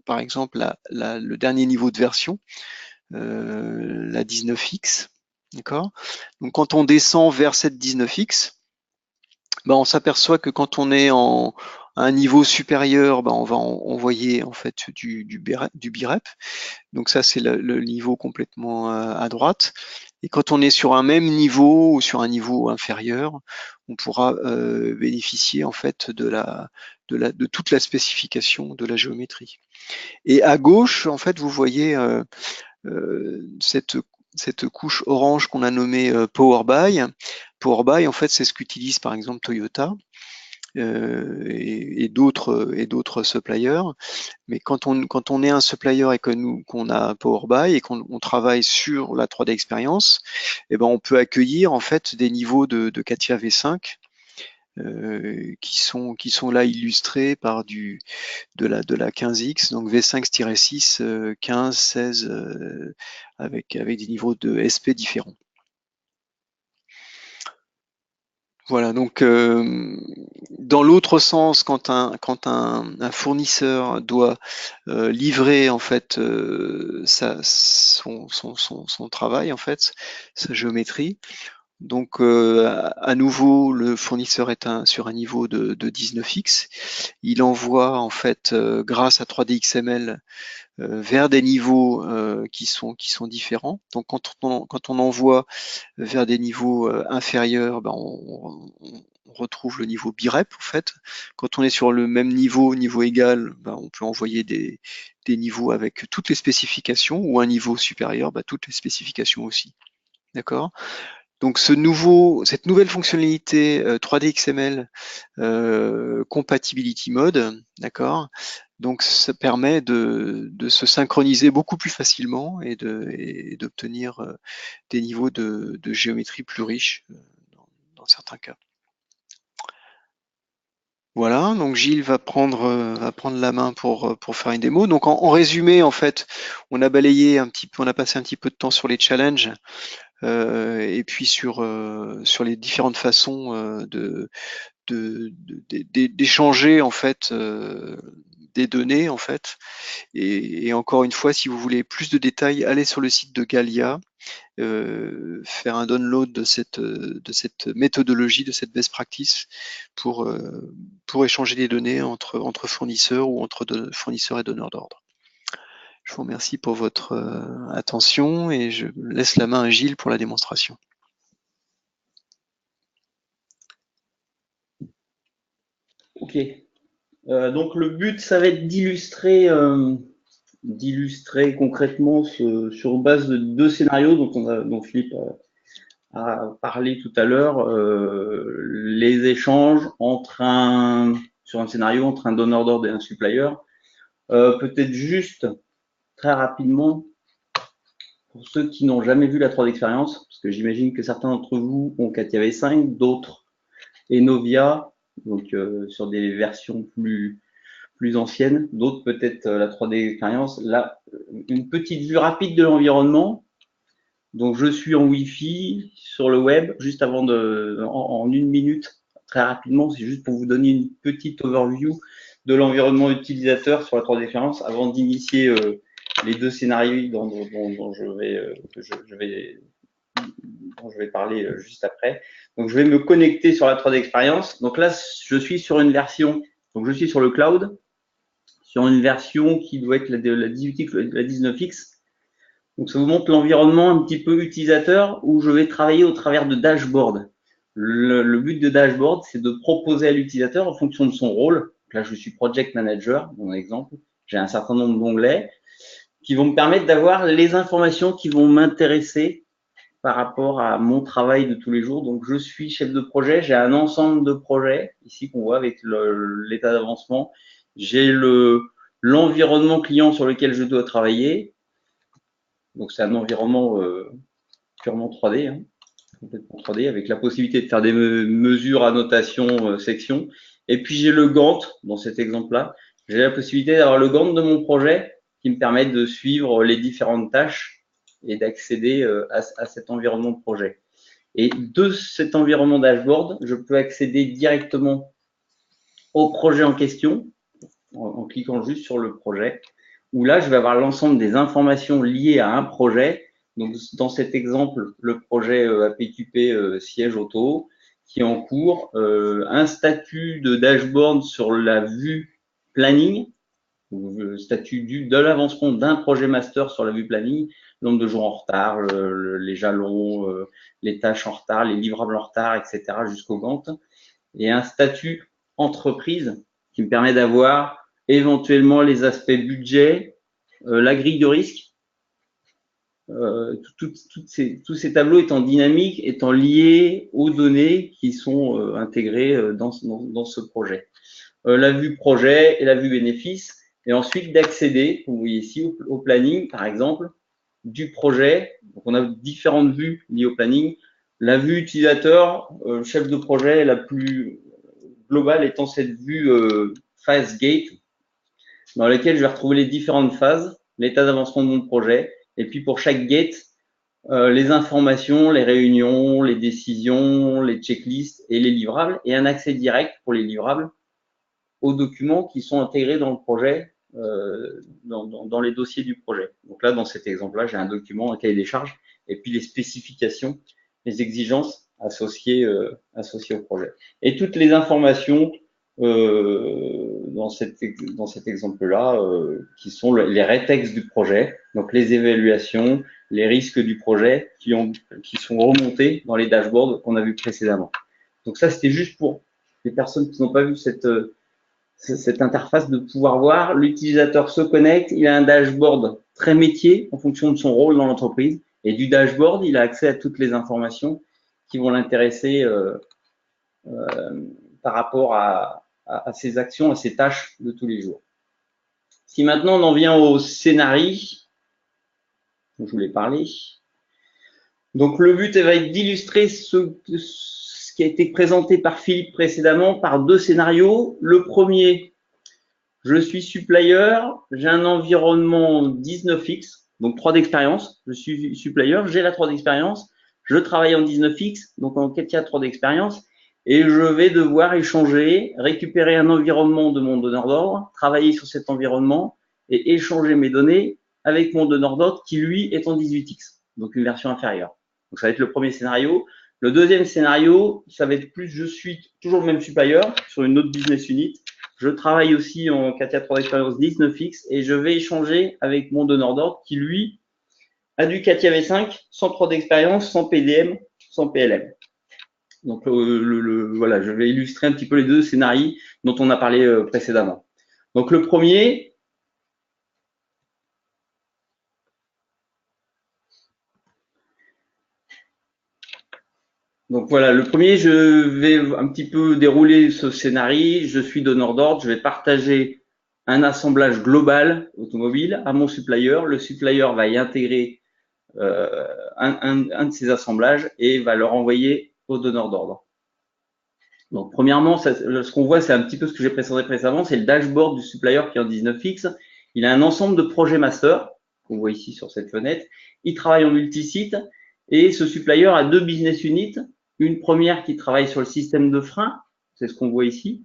par exemple le dernier niveau de version, la 19X, d'accord. Donc quand on descend vers cette 19X, ben, on s'aperçoit que quand on est à un niveau supérieur, ben, on va envoyer en fait du BIREP. Donc ça, c'est le niveau complètement à droite. Et quand on est sur un même niveau ou sur un niveau inférieur, on pourra bénéficier en fait de toute la spécification de la géométrie. Et à gauche, en fait, vous voyez cette couche orange qu'on a nommée Power Buy. Power Buy, en fait, c'est ce qu'utilise par exemple Toyota et d'autres suppliers. Mais quand on est un supplier et qu'on a Power Buy et qu'on travaille sur la 3D expérience, eh ben on peut accueillir en fait des niveaux de CATIA V5 qui sont là illustrés par de la 15X, donc V5-6, 15, 16, avec des niveaux de SP différents. Voilà, donc dans l'autre sens, quand un fournisseur doit livrer en fait son travail en fait, sa géométrie, donc à nouveau le fournisseur est sur un niveau de 19X, il envoie en fait grâce à 3D XML vers des niveaux qui sont différents. Donc quand on envoie vers des niveaux inférieurs, ben on retrouve le niveau BIREP en fait. Quand on est sur le même niveau égal, ben on peut envoyer des niveaux avec toutes les spécifications, ou un niveau supérieur, ben toutes les spécifications aussi. D'accord? Donc cette nouvelle fonctionnalité 3D XML Compatibility Mode, d'accord? Donc ça permet de se synchroniser beaucoup plus facilement et d'obtenir des niveaux de géométrie plus riches dans certains cas. Voilà, donc Gilles va prendre la main pour faire une démo. Donc en résumé, en fait, on a balayé un petit peu, on a passé un petit peu de temps sur les challenges et puis sur les différentes façons d'échanger en fait des données en fait. Et encore une fois, si vous voulez plus de détails, allez sur le site de Galia, faire un download de cette méthodologie, de cette best practice pour échanger des données entre fournisseurs ou entre fournisseurs et donneurs d'ordre. Je vous remercie pour votre attention et je laisse la main à Gilles pour la démonstration. Ok. Donc le but, ça va être d'illustrer concrètement sur base de deux scénarios dont Philippe a parlé tout à l'heure, les échanges sur un scénario entre un donneur d'ordre et un supplier. Peut-être juste très rapidement, pour ceux qui n'ont jamais vu la 3D expérience, parce que j'imagine que certains d'entre vous ont CATIA V5, d'autres Enovia, donc sur des versions plus anciennes, d'autres peut-être la 3D expérience. Là, une petite vue rapide de l'environnement. Donc je suis en Wi-Fi sur le web, juste avant en une minute, très rapidement, c'est juste pour vous donner une petite overview de l'environnement utilisateur sur la 3D expérience avant d'initier les deux scénarios dont je vais parler juste après. Donc je vais me connecter sur la 3D expérience. Donc là, je suis sur une version, donc je suis sur le cloud, sur une version qui doit être la 19X. Donc ça vous montre l'environnement un petit peu utilisateur où je vais travailler au travers de dashboards. Le but de dashboard, c'est de proposer à l'utilisateur en fonction de son rôle. Donc là, je suis project manager, mon exemple. J'ai un certain nombre d'onglets qui vont me permettre d'avoir les informations qui vont m'intéresser par rapport à mon travail de tous les jours. Donc, je suis chef de projet, j'ai un ensemble de projets ici qu'on voit avec l'état d'avancement. J'ai l'environnement client sur lequel je dois travailler. Donc, c'est un environnement purement 3D, hein, complètement 3D, avec la possibilité de faire des mesures, annotations, sections. Et puis, j'ai le Gantt, dans cet exemple-là. J'ai la possibilité d'avoir le Gantt de mon projet qui me permet de suivre les différentes tâches et d'accéder à cet environnement de projet. Et de cet environnement dashboard, je peux accéder directement au projet en question en cliquant juste sur le projet, où là, je vais avoir l'ensemble des informations liées à un projet. Donc, dans cet exemple, le projet APQP siège auto qui est en cours, un statut de dashboard sur la vue planning, le statut de l'avancement d'un projet master sur la vue planning, le nombre de jours en retard, les jalons, les tâches en retard, les livrables en retard, etc. jusqu'au Gantt. Et un statut entreprise qui me permet d'avoir éventuellement les aspects budget, la grille de risque. Tous ces tableaux étant dynamiques, étant liés aux données qui sont intégrées dans ce projet. La vue projet et la vue bénéfice, et ensuite d'accéder, vous voyez ici, au planning, par exemple, du projet. Donc, on a différentes vues liées au planning. La vue utilisateur, chef de projet, la plus globale étant cette vue phase gate, dans laquelle je vais retrouver les différentes phases, l'état d'avancement de mon projet, et puis pour chaque gate, les informations, les réunions, les décisions, les checklists et les livrables, et un accès direct pour les livrables aux documents qui sont intégrés dans le projet, dans les dossiers du projet. Donc là, dans cet exemple-là, j'ai un document, un cahier des charges, et puis les spécifications, les exigences associées au projet. Et toutes les informations dans cet exemple-là, qui sont les rétextes du projet, donc les évaluations, les risques du projet qui sont remontés dans les dashboards qu'on a vus précédemment. Donc ça, c'était juste pour les personnes qui n'ont pas vu cette interface, de pouvoir voir l'utilisateur se connecte, il a un dashboard très métier en fonction de son rôle dans l'entreprise, et du dashboard, il a accès à toutes les informations qui vont l'intéresser par rapport à ses actions, à ses tâches de tous les jours. Si maintenant on en vient au scénario, dont je voulais parler, donc le but va être d'illustrer ce qui a été présenté par Philippe précédemment par deux scénarios. Le premier, je suis supplier, j'ai un environnement 19x, donc 3 d'expérience. Je suis supplier, j'ai la 3 d'expérience, je travaille en 19x, donc en CATIA 3 d'expérience, et je vais devoir échanger, récupérer un environnement de mon donneur d'ordre, travailler sur cet environnement et échanger mes données avec mon donneur d'ordre qui, lui, est en 18x, donc une version inférieure. Donc, ça va être le premier scénario. Le deuxième scénario, ça va être plus, je suis toujours le même supplier sur une autre business unit. Je travaille aussi en CATIA 3 d'expérience 19x et je vais échanger avec mon donneur d'ordre qui, lui, a du CATIA V5 sans 3 d'expérience, sans PDM, sans PLM. Donc, voilà, je vais illustrer un petit peu les deux scénarios dont on a parlé précédemment. Donc, le premier, donc voilà, le premier, je vais un petit peu dérouler ce scénario. Je suis donneur d'ordre, je vais partager un assemblage global automobile à mon supplier. Le supplier va y intégrer un de ces assemblages et va le renvoyer au donneur d'ordre. Donc premièrement, ce qu'on voit, c'est un petit peu ce que j'ai présenté précédemment, c'est le dashboard du supplier qui est en 19x. Il a un ensemble de projets master, qu'on voit ici sur cette fenêtre. Il travaille en multisite et ce supplier a deux business units. Une première qui travaille sur le système de frein, c'est ce qu'on voit ici,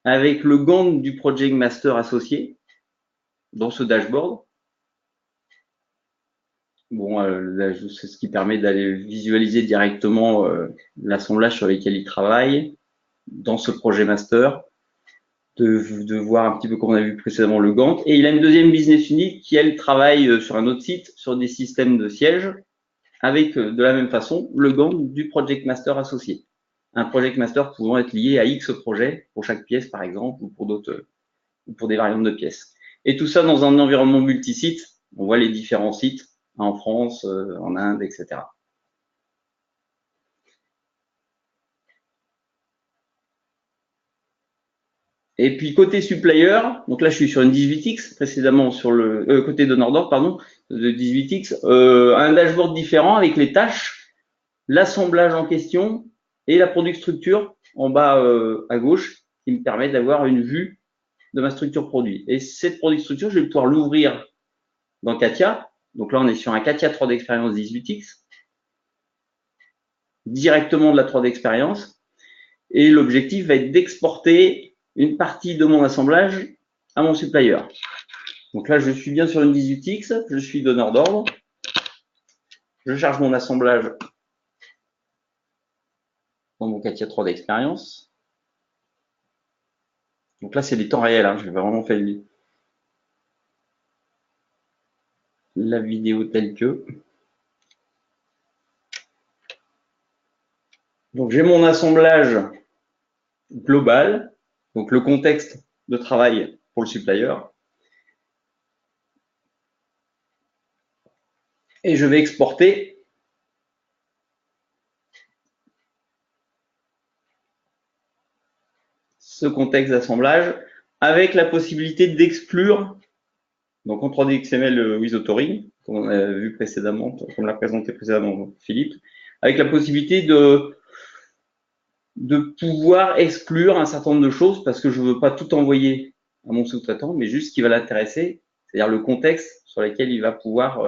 avec le Gantt du Project Master associé dans ce dashboard. Bon, c'est ce qui permet d'aller visualiser directement l'assemblage sur lequel il travaille dans ce projet master, de voir un petit peu comme on a vu précédemment le Gantt. Et il a une deuxième business unit qui, elle, travaille sur un autre site, sur des systèmes de siège, avec de la même façon le Gantt du Project Master associé. Un Project Master pouvant être lié à X projets pour chaque pièce, par exemple, ou pour d'autres, ou pour des variantes de pièces. Et tout ça dans un environnement multisite. On voit les différents sites en France, en Inde, etc. Et puis côté supplier, donc là je suis sur une 18x, précédemment sur le côté donneur d'ordre, pardon, de 18x, un dashboard différent avec les tâches, l'assemblage en question et la product structure en bas à gauche qui me permet d'avoir une vue de ma structure produit. Et cette product structure, je vais pouvoir l'ouvrir dans CATIA. Donc là, on est sur un CATIA 3 d'expérience 18x. directement de la 3D Experience. Et l'objectif va être d'exporter une partie de mon assemblage à mon supplier. Donc là, je suis bien sur une 18X, je suis donneur d'ordre. Je charge mon assemblage dans mon CATIA 3D Experience. Donc là, c'est des temps réels. Je vais vraiment faire la vidéo telle que. Donc j'ai mon assemblage global, donc le contexte de travail pour le supplier. Et je vais exporter ce contexte d'assemblage avec la possibilité d'exclure, donc en 3D XML with authoring, comme on a vu précédemment, comme l'a présenté précédemment Philippe, avec la possibilité de pouvoir exclure un certain nombre de choses parce que je ne veux pas tout envoyer à mon sous-traitant, mais juste ce qui va l'intéresser, c'est-à-dire le contexte sur lequel il va pouvoir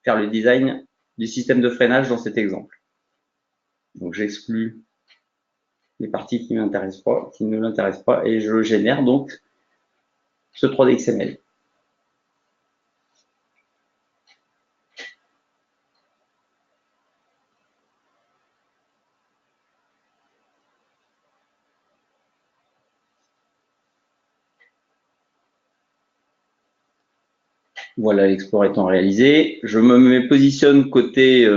faire le design du système de freinage dans cet exemple. Donc j'exclus les parties qui m'intéressent pas, qui ne l'intéressent pas, et je génère donc ce 3D XML. Voilà, l'export étant réalisé, je me positionne côté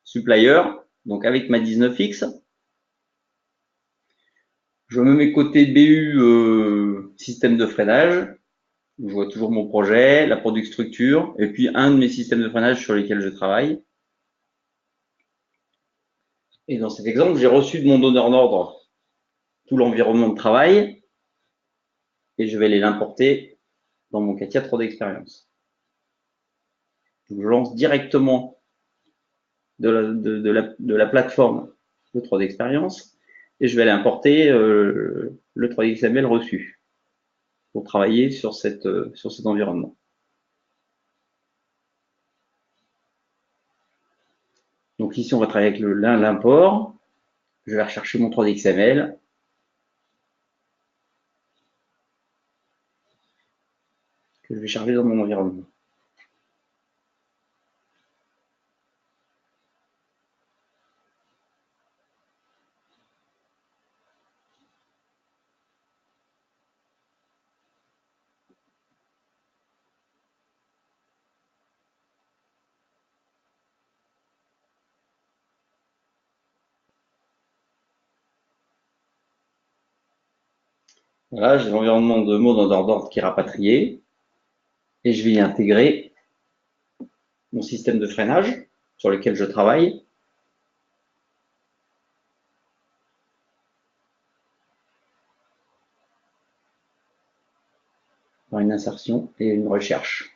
supplier, donc avec ma 19X. Je me mets côté BU système de freinage. Je vois toujours mon projet, la product structure, et puis un de mes systèmes de freinage sur lesquels je travaille. Et dans cet exemple, j'ai reçu de mon donneur d'ordre tout l'environnement de travail, et je vais aller l'importer dans mon CATIA 3D Experience. Je lance directement de la plateforme de 3D Experience, et je vais aller importer le 3D XML reçu pour travailler sur cet environnement. Donc ici, on va travailler avec l'import. Je vais rechercher mon 3D XML. Que je vais charger dans mon environnement. Voilà, j'ai l'environnement de mon donneur d'ordre qui est rapatrié. Et je vais y intégrer mon système de freinage sur lequel je travaille. Dans une insertion et une recherche.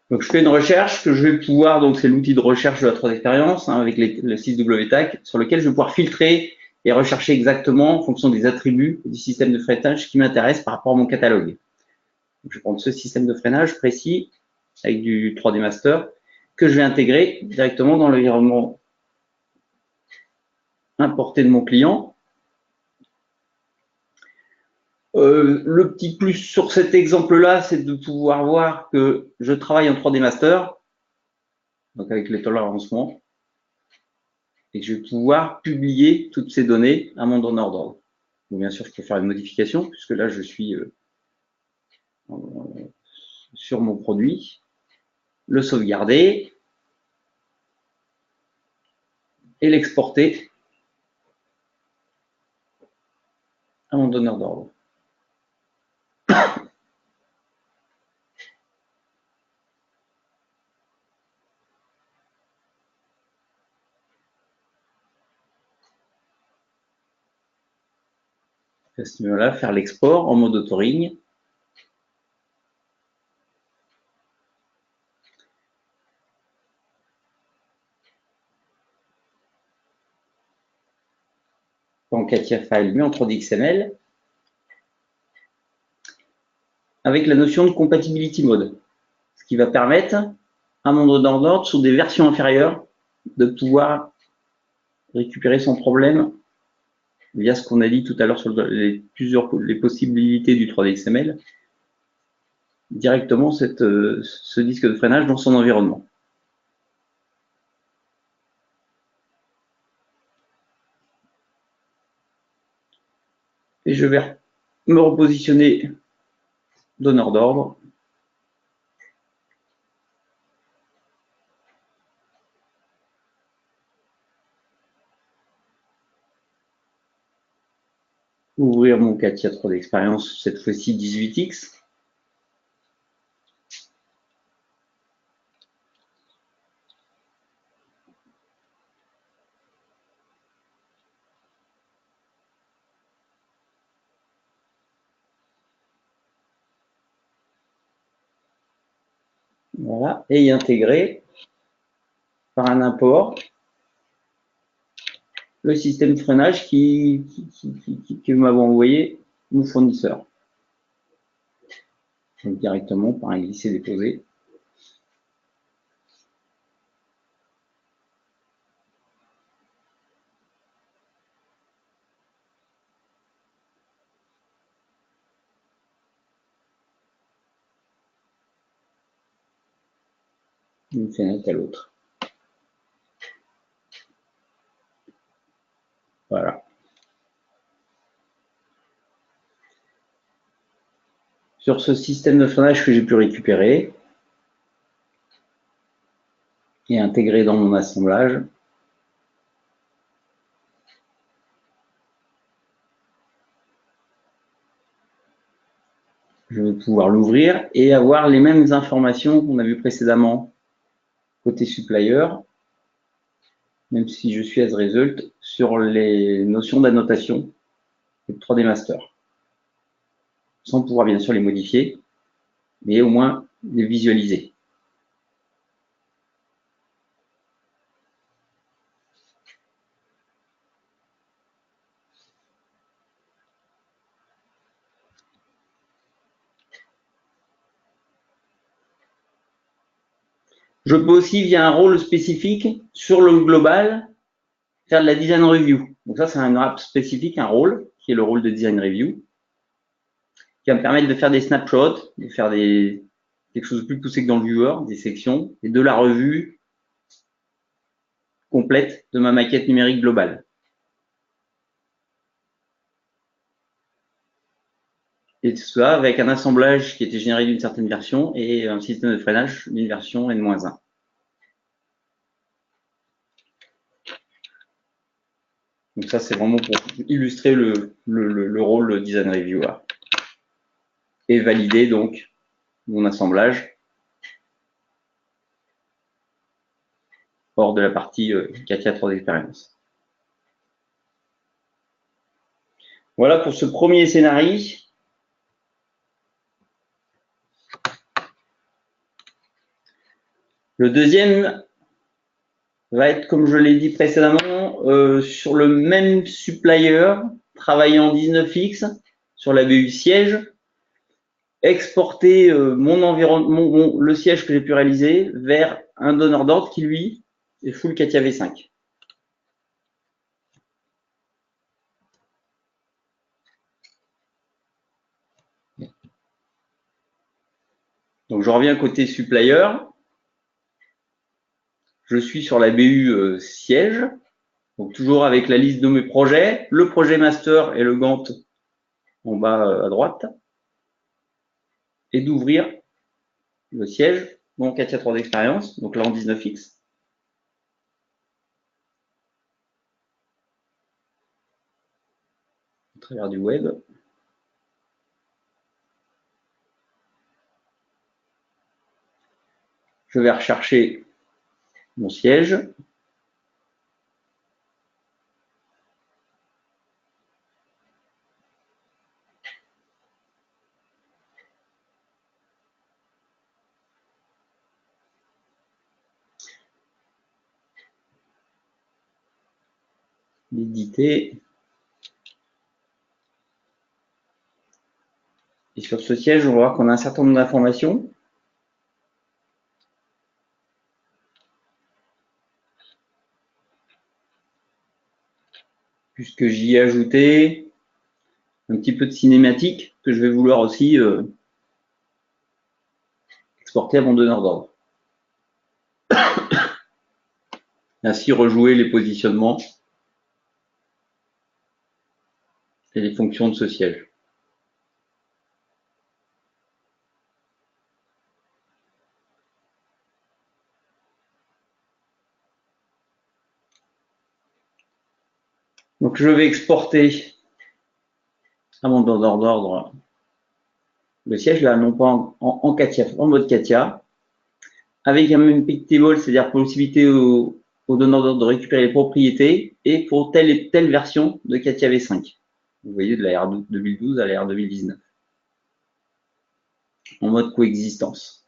Donc je fais une recherche que je vais pouvoir, donc c'est l'outil de recherche de la 3D Experience avec le 6WTAG, sur lequel je vais pouvoir filtrer et rechercher exactement en fonction des attributs du système de freinage qui m'intéresse par rapport à mon catalogue. Donc, je vais prendre ce système de freinage précis avec du 3D Master que je vais intégrer directement dans l'environnement importé de mon client. Le petit plus sur cet exemple-là, c'est de pouvoir voir que je travaille en 3D Master, donc avec les tolérancements, et que je vais pouvoir publier toutes ces données à mon donneur d'ordre. Donc, bien sûr, je peux faire une modification, puisque là, je suis sur mon produit, le sauvegarder et l'exporter à mon donneur d'ordre. À ce niveau-là, faire l'export en mode authoring. En CATIA file, mais en 3D XML. avec la notion de compatibility mode, ce qui va permettre à mon donneur d'ordre sur des versions inférieures de pouvoir récupérer son problème via ce qu'on a dit tout à l'heure sur les possibilités du 3D XML, directement ce disque de freinage dans son environnement. Et je vais me repositionner donneur d'ordre. Ouvrir mon CATIA 3D Experience, cette fois-ci 18X. Voilà, et y intégrer par un import le système de freinage que m'avait envoyé nos fournisseurs. Donc directement par un glisser-déposer. D'une fenêtre à l'autre. Voilà. Sur ce système de freinage que j'ai pu récupérer et intégrer dans mon assemblage, je vais pouvoir l'ouvrir et avoir les mêmes informations qu'on a vues précédemment côté supplier, même si je suis as result sur les notions d'annotation de 3D Master. Sans pouvoir bien sûr les modifier, mais au moins les visualiser. Je peux aussi, via un rôle spécifique, sur le global, faire de la design review. Donc ça, c'est un app spécifique, un rôle, qui est le rôle de design review, qui va me permettre de faire des snapshots, de faire quelque chose de plus poussé que dans le viewer, des sections, et de la revue complète de ma maquette numérique globale. Et cela avec un assemblage qui était généré d'une certaine version et un système de freinage d'une version N-1. Donc ça, c'est vraiment pour illustrer le rôle design reviewer. Et valider donc mon assemblage hors de la partie CATIA 3D Experience. Voilà pour ce premier scénario. Le deuxième va être, comme je l'ai dit précédemment, sur le même supplier, travaillant en 19X, sur la BU siège, exporter mon environnement, le siège que j'ai pu réaliser vers un donneur d'ordre qui, lui, est full CATIA V5. Donc, je reviens côté supplier. Je suis sur la BU siège, donc toujours avec la liste de mes projets, le projet master et le Gantt en bas à droite, et d'ouvrir le siège, mon CATIA 3D Experience, donc là en 19X. À travers du web. Je vais rechercher mon siège. L'éditer. Et sur ce siège, on va voir qu'on a un certain nombre d'informations. Puisque j'y ai ajouté un petit peu de cinématique que je vais vouloir aussi exporter à mon donneur d'ordre. Ainsi rejouer les positionnements et les fonctions de ce siège. Donc je vais exporter à mon donneur d'ordre le siège, là, non pas en Katia, en mode Katia, avec un même pictable, c'est-à-dire possibilité au donneur d'ordre de récupérer les propriétés et pour telle et telle version de Katia V5. Vous voyez, de la R 2012 à la R 2019. En mode coexistence.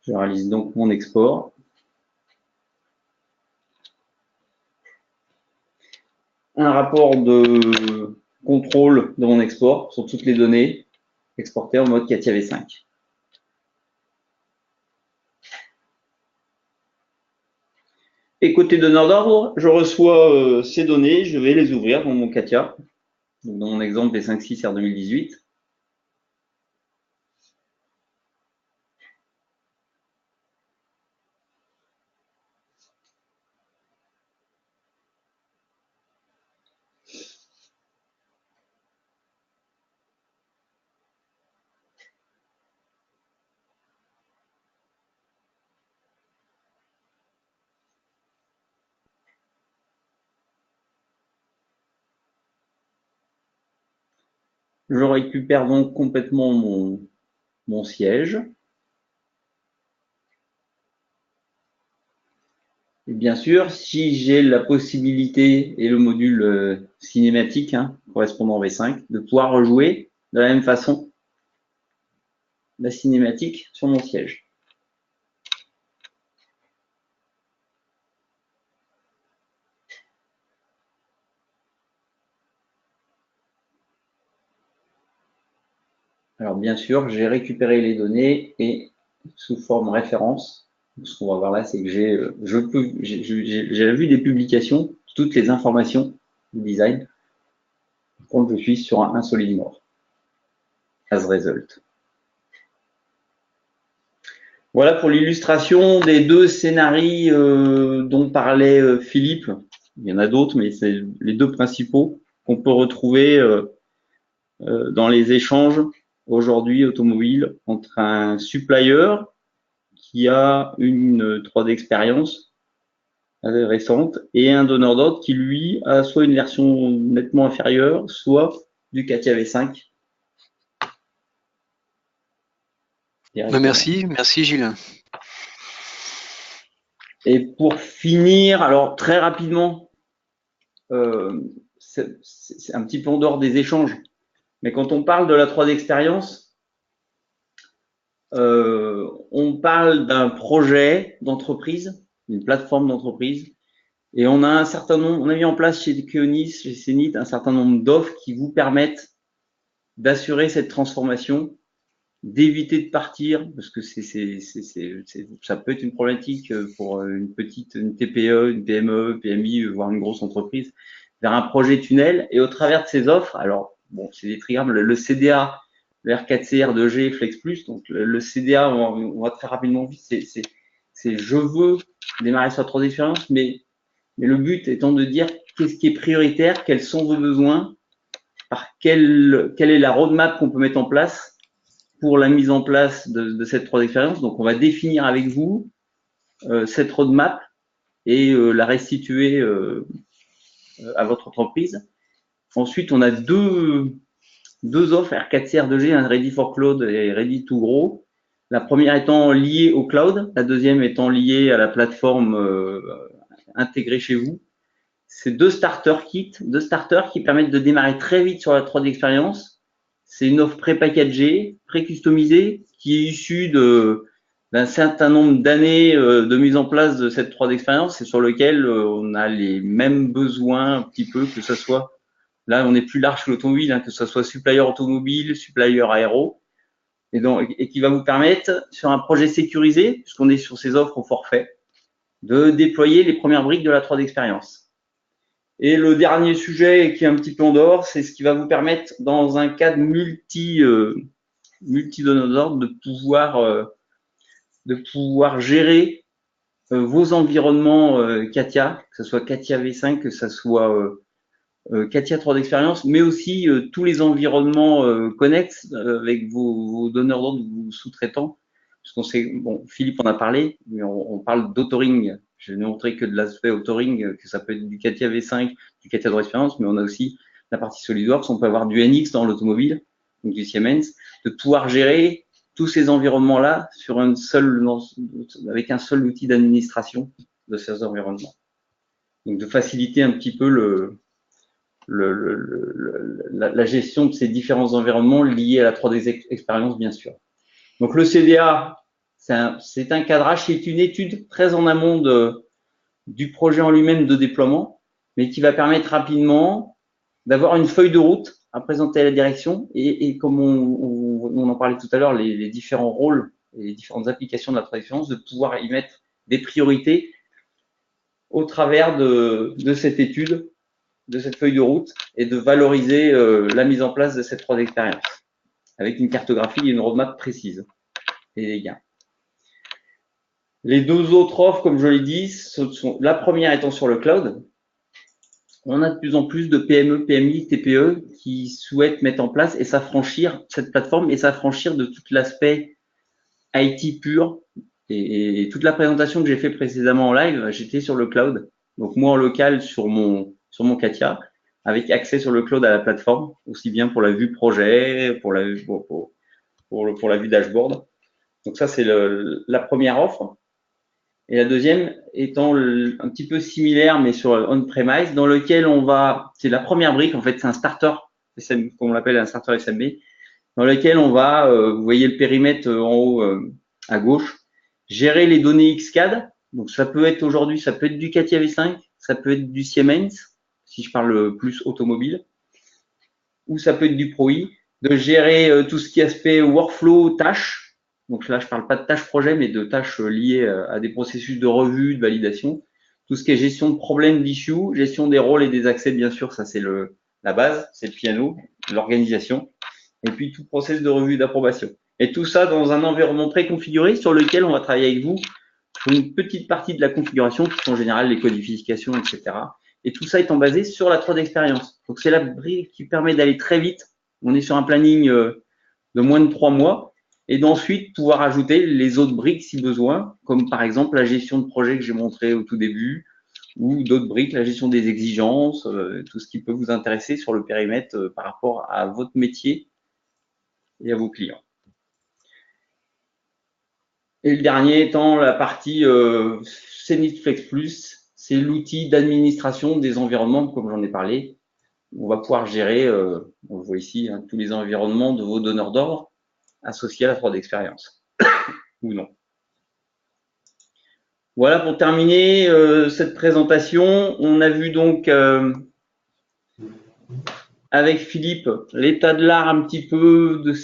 Je réalise donc mon export. Un rapport de contrôle de mon export sur toutes les données exportées en mode Katia V5. Et côté donneur d'ordre, je reçois ces données, je vais les ouvrir dans mon Katia, donc dans mon exemple V5.6 R 2018. Je récupère donc complètement mon siège. Et bien sûr, si j'ai la possibilité et le module cinématique correspondant au V5, de pouvoir rejouer de la même façon la cinématique sur mon siège. Alors bien sûr, j'ai récupéré les données et sous forme référence. Ce qu'on va voir là, c'est que j'ai vu des publications, toutes les informations du design, quand je suis sur un SolidMore, as result. Voilà pour l'illustration des deux scénarios dont parlait Philippe. Il y en a d'autres, mais c'est les deux principaux qu'on peut retrouver dans les échanges aujourd'hui automobiles entre un supplier qui a une 3D expérience récente et un donneur d'ordre qui, lui, a soit une version nettement inférieure, soit du Katia V5. Merci Gilles. Et pour finir, alors très rapidement, c'est un petit peu en dehors des échanges, mais quand on parle de la 3D expérience, on parle d'un projet d'entreprise, une plateforme d'entreprise, et on a un certain nombre, on a mis en place chez Keonis, chez Cenit, un certain nombre d'offres qui vous permettent d'assurer cette transformation, d'éviter de partir, parce que ça peut être une problématique pour une TPE, une PME, PMI, voire une grosse entreprise, vers un projet tunnel. Et au travers de ces offres, alors, bon, c'est des trigrammes, le CDA, le R4C, R2G, Flex Plus, donc le CDA, on va très rapidement vite, c'est je veux démarrer sur la 3D expérience, mais le but étant de dire qu'est-ce qui est prioritaire, quels sont vos besoins, quelle est la roadmap qu'on peut mettre en place pour la mise en place de cette 3D expérience. Donc, on va définir avec vous cette roadmap et la restituer à votre entreprise. Ensuite, on a deux offres R4C, R2G, Ready for Cloud et Ready to Grow. La première étant liée au cloud, la deuxième étant liée à la plateforme intégrée chez vous. C'est deux starter kits qui permettent de démarrer très vite sur la 3D expérience. C'est une offre pré-packagée, pré-customisée, qui est issue d'un certain nombre d'années de mise en place de cette 3D expérience et sur lequel on a les mêmes besoins un petit peu, que ce soit, là on est plus large que l'automobile, hein, que ce soit supplier automobile, supplier aéro, et qui va vous permettre, sur un projet sécurisé, puisqu'on est sur ces offres au forfait, de déployer les premières briques de la 3D expérience. Et le dernier sujet qui est un petit peu en dehors, c'est ce qui va vous permettre, dans un cadre multi-donneur d'ordre, de pouvoir gérer vos environnements CATIA, que ce soit CATIA V5, que ce soit CATIA 3D Experience, mais aussi tous les environnements connexes avec vos donneurs d'ordre, vos sous-traitants. Parce qu'on sait, bon, Philippe en a parlé, mais on parle d'autoring. Je n'ai montré que de l'aspect autoring, que ça peut être du CATIA V5, du CATIA 3D Experience, mais on a aussi la partie SolidWorks. On peut avoir du NX dans l'automobile, donc du Siemens, de pouvoir gérer tous ces environnements-là sur avec un seul outil d'administration de ces environnements. Donc de faciliter un petit peu la gestion de ces différents environnements liés à la 3D expérience, bien sûr. Donc le CDA, c'est un cadrage, c'est une étude très en amont du projet en lui-même de déploiement, mais qui va permettre rapidement d'avoir une feuille de route à présenter à la direction et comme on en parlait tout à l'heure, les différents rôles et les différentes applications de la 3D expérience, de pouvoir y mettre des priorités au travers de cette étude, de cette feuille de route et de valoriser la mise en place de cette 3D expérience avec une cartographie et une roadmap précise et des gains. Les deux autres offres, comme je l'ai dit, la première étant sur le cloud. On a de plus en plus de PME, PMI, TPE qui souhaitent mettre en place et s'affranchir cette plateforme et s'affranchir de tout l'aspect IT pur. Et toute la présentation que j'ai fait précédemment en live, j'étais sur le cloud. Donc moi en local sur mon CATIA, avec accès sur le cloud à la plateforme, aussi bien pour la vue projet, pour la vue dashboard. Donc ça c'est la première offre. Et la deuxième étant un petit peu similaire mais sur on-premise, dans lequel c'est la première brique en fait, c'est un starter, comme on l'appelle un starter SMB, dans lequel on va, vous voyez le périmètre en haut à gauche, gérer les données XCAD. Donc ça peut être aujourd'hui, ça peut être du CATIA V5, ça peut être du Siemens, si je parle plus automobile, ou ça peut être du ProI, de gérer tout ce qui est aspect workflow, tâches. Donc là, je parle pas de tâches projet, mais de tâches liées à des processus de revue, de validation. Tout ce qui est gestion de problèmes, d'issues, gestion des rôles et des accès, bien sûr, ça c'est la base, c'est le piano, l'organisation. Et puis tout process de revue d'approbation. Et tout ça dans un environnement préconfiguré sur lequel on va travailler avec vous sur une petite partie de la configuration qui sont en général les codifications, etc. Et tout ça étant basé sur la 3D expérience. Donc c'est la brique qui permet d'aller très vite. On est sur un planning de moins de 3 mois et d'ensuite pouvoir ajouter les autres briques si besoin, comme par exemple la gestion de projet que j'ai montré au tout début, ou d'autres briques, la gestion des exigences, tout ce qui peut vous intéresser sur le périmètre par rapport à votre métier et à vos clients. Et le dernier étant la partie Cenit Plus, c'est l'outil d'administration des environnements, comme j'en ai parlé. On va pouvoir gérer, on le voit ici, hein, tous les environnements de vos donneurs d'ordre associés à la 3D expérience, ou non. Voilà pour terminer cette présentation. On a vu donc avec Philippe l'état de l'art un petit peu de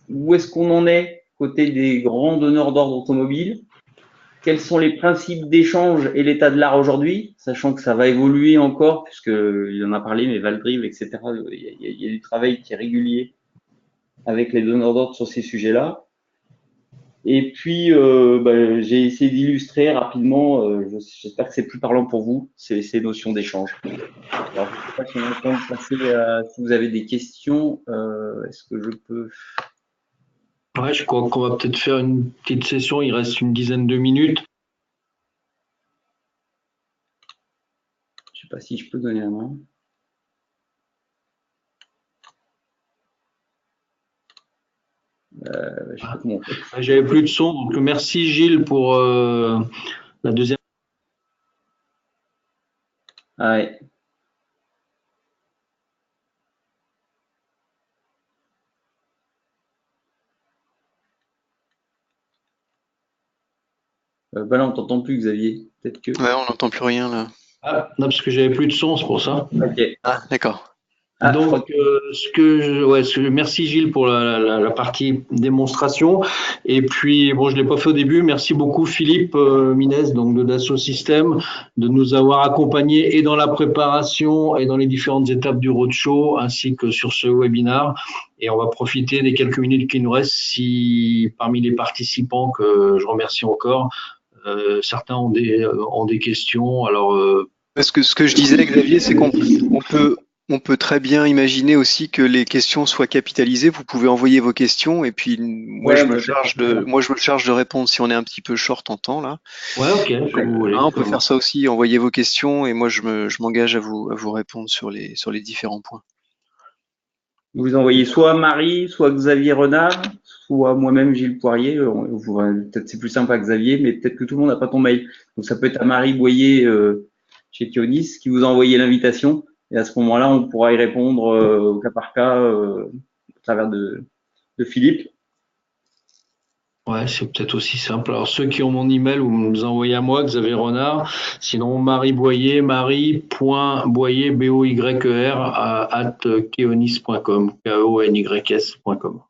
où est-ce qu'on en est côté des grands donneurs d'ordre automobiles. Quels sont les principes d'échange et l'état de l'art aujourd'hui, sachant que ça va évoluer encore, puisqu'il en a parlé, mais Valdrive, etc., il y a du travail qui est régulier avec les donneurs d'ordre sur ces sujets-là. Et puis, j'ai essayé d'illustrer rapidement, j'espère que c'est plus parlant pour vous, ces notions d'échange. Alors, je ne sais pas si on a le temps de passer si vous avez des questions, est-ce que je peux… Ouais, je crois qu'on va peut-être faire une petite session, il reste une dizaine de minutes. Je ne sais pas si je peux donner la main. Je sais pas comment on fait. J'avais plus de son, donc merci Gilles pour la deuxième. Ah ouais. Bah là, on t'entend plus, Xavier. Peut-être que. Ouais, on n'entend plus rien là. Ah, non, parce que j'avais plus de son, c'est pour ça. Ok. Ah, d'accord. Ah, je crois Donc, merci Gilles pour la partie démonstration. Et puis, bon, je l'ai pas fait au début. Merci beaucoup Philippe Minès, donc de Dassault Systèmes, de nous avoir accompagnés et dans la préparation et dans les différentes étapes du roadshow, ainsi que sur ce webinaire. Et on va profiter des quelques minutes qui nous restent si parmi les participants, que je remercie encore, certains ont des questions. Alors, Parce que ce que je disais, Xavier, c'est on peut très bien imaginer aussi que les questions soient capitalisées. Vous pouvez envoyer vos questions et puis Ouais, on peut faire ça. moi je me charge de répondre si on est un petit peu short en temps là. ouais, ok, comme vous voulez. On peut faire ça aussi, envoyer vos questions et moi je m'engage à vous répondre sur les différents points. Vous envoyez soit Marie, soit Xavier Renard, soit moi-même Gilles Poirier. Peut-être c'est plus simple à Xavier, mais peut-être que tout le monde n'a pas ton mail. Donc ça peut être à Marie Boyer chez Kionis qui vous a envoyé l'invitation. Et à ce moment-là, on pourra y répondre au cas par cas au travers de Philippe. Ouais, c'est peut-être aussi simple. Alors, ceux qui ont mon email, vous me les envoyez à moi, Xavier Renard. Sinon, Marie Boyer, marie.boyer, B-O-Y-E-R, @keonis.com, K-O-N-Y-S.com.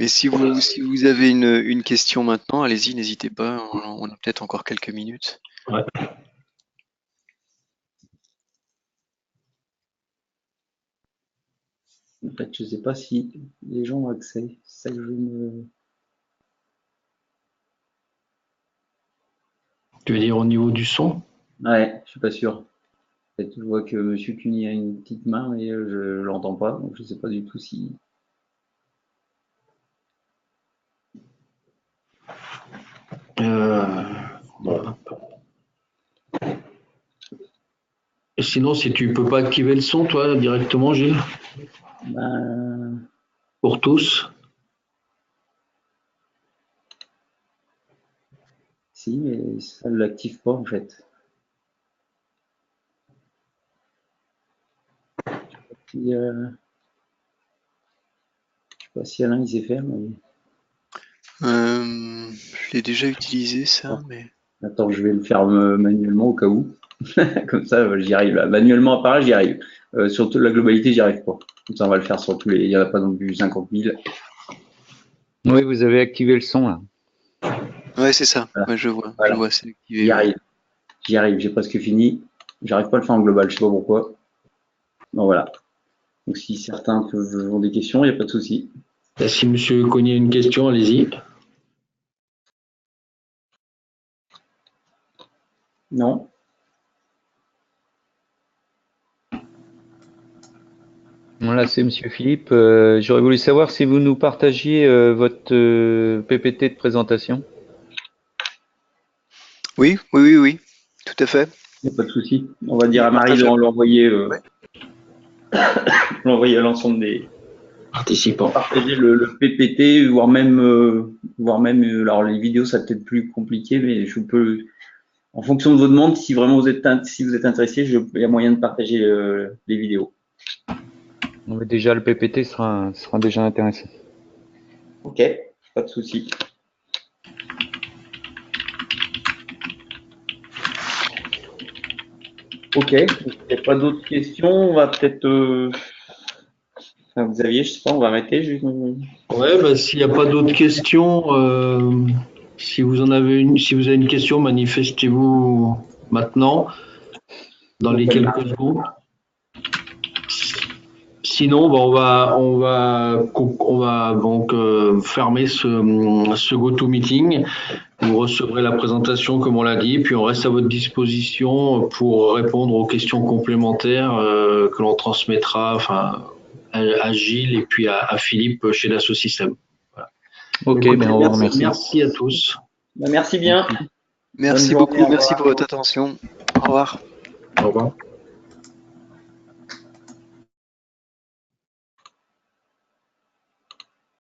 Mais si vous avez une question maintenant, allez-y, n'hésitez pas, on a peut-être encore quelques minutes. Ouais. En fait, je ne sais pas si les gens ont accès. C'est ça que je me... Tu veux dire au niveau du son? Ouais, je suis pas sûr. En fait, je vois que Monsieur Cuny a une petite main, mais je l'entends pas, donc je sais pas du tout si. Voilà. Et sinon, si tu peux pas activer le son, toi, directement, Gilles, Ben, pour tous. si, mais ça ne l'active pas en fait. Si, je sais pas si Alain il sait faire, mais. Je l'ai déjà utilisé ça, mais. Attends, je vais le faire manuellement au cas où. Comme ça, j'y arrive. Là. Manuellement à part, j'y arrive. Sur toute la globalité, j'y arrive pas. Comme ça, on va le faire sur tous les. Il n'y en a pas non plus 50 000. Oui, vous avez activé le son là. Ouais, c'est ça. Voilà. Ouais, je vois, Voilà. c'est activé. J'y arrive. J'y arrive. J'ai presque fini. J'arrive pas à le faire en global. Je sais pas pourquoi. Bon, voilà. Donc, si certains ont des questions, il n'y a pas de souci. Si Monsieur Cognier a une question, allez-y. Non. Voilà, c'est Monsieur Philippe. J'aurais voulu savoir si vous nous partagiez votre PPT de présentation. Oui, tout à fait. Il n'y a pas de souci. On va dire à Marie de l'envoyer l'envoyer à l'ensemble des Participants. Partager le PPT, voire même, alors les vidéos, ça peut-être plus compliqué, mais je peux, en fonction de vos demandes, si vraiment vous êtes intéressé, il y a moyen de partager les vidéos. Mais déjà, le PPT sera déjà intéressant. Ok, pas de souci. Ok, il n'y a pas d'autres questions, on va peut-être. Xavier, je sais pas, on va arrêter. Ouais, bah, s'il n'y a pas d'autres questions, si vous avez une question, manifestez-vous maintenant, dans les quelques secondes. Sinon, bah, on va donc fermer ce GoToMeeting. Vous recevrez la présentation comme on l'a dit, puis on reste à votre disposition pour répondre aux questions complémentaires que l'on transmettra, à Gilles et puis à Philippe chez Dassault Systèmes. Voilà. Ok, Donc, ben on vous remercie. Merci à tous. Merci bien. Merci beaucoup, merci pour votre attention. Au revoir. Au revoir.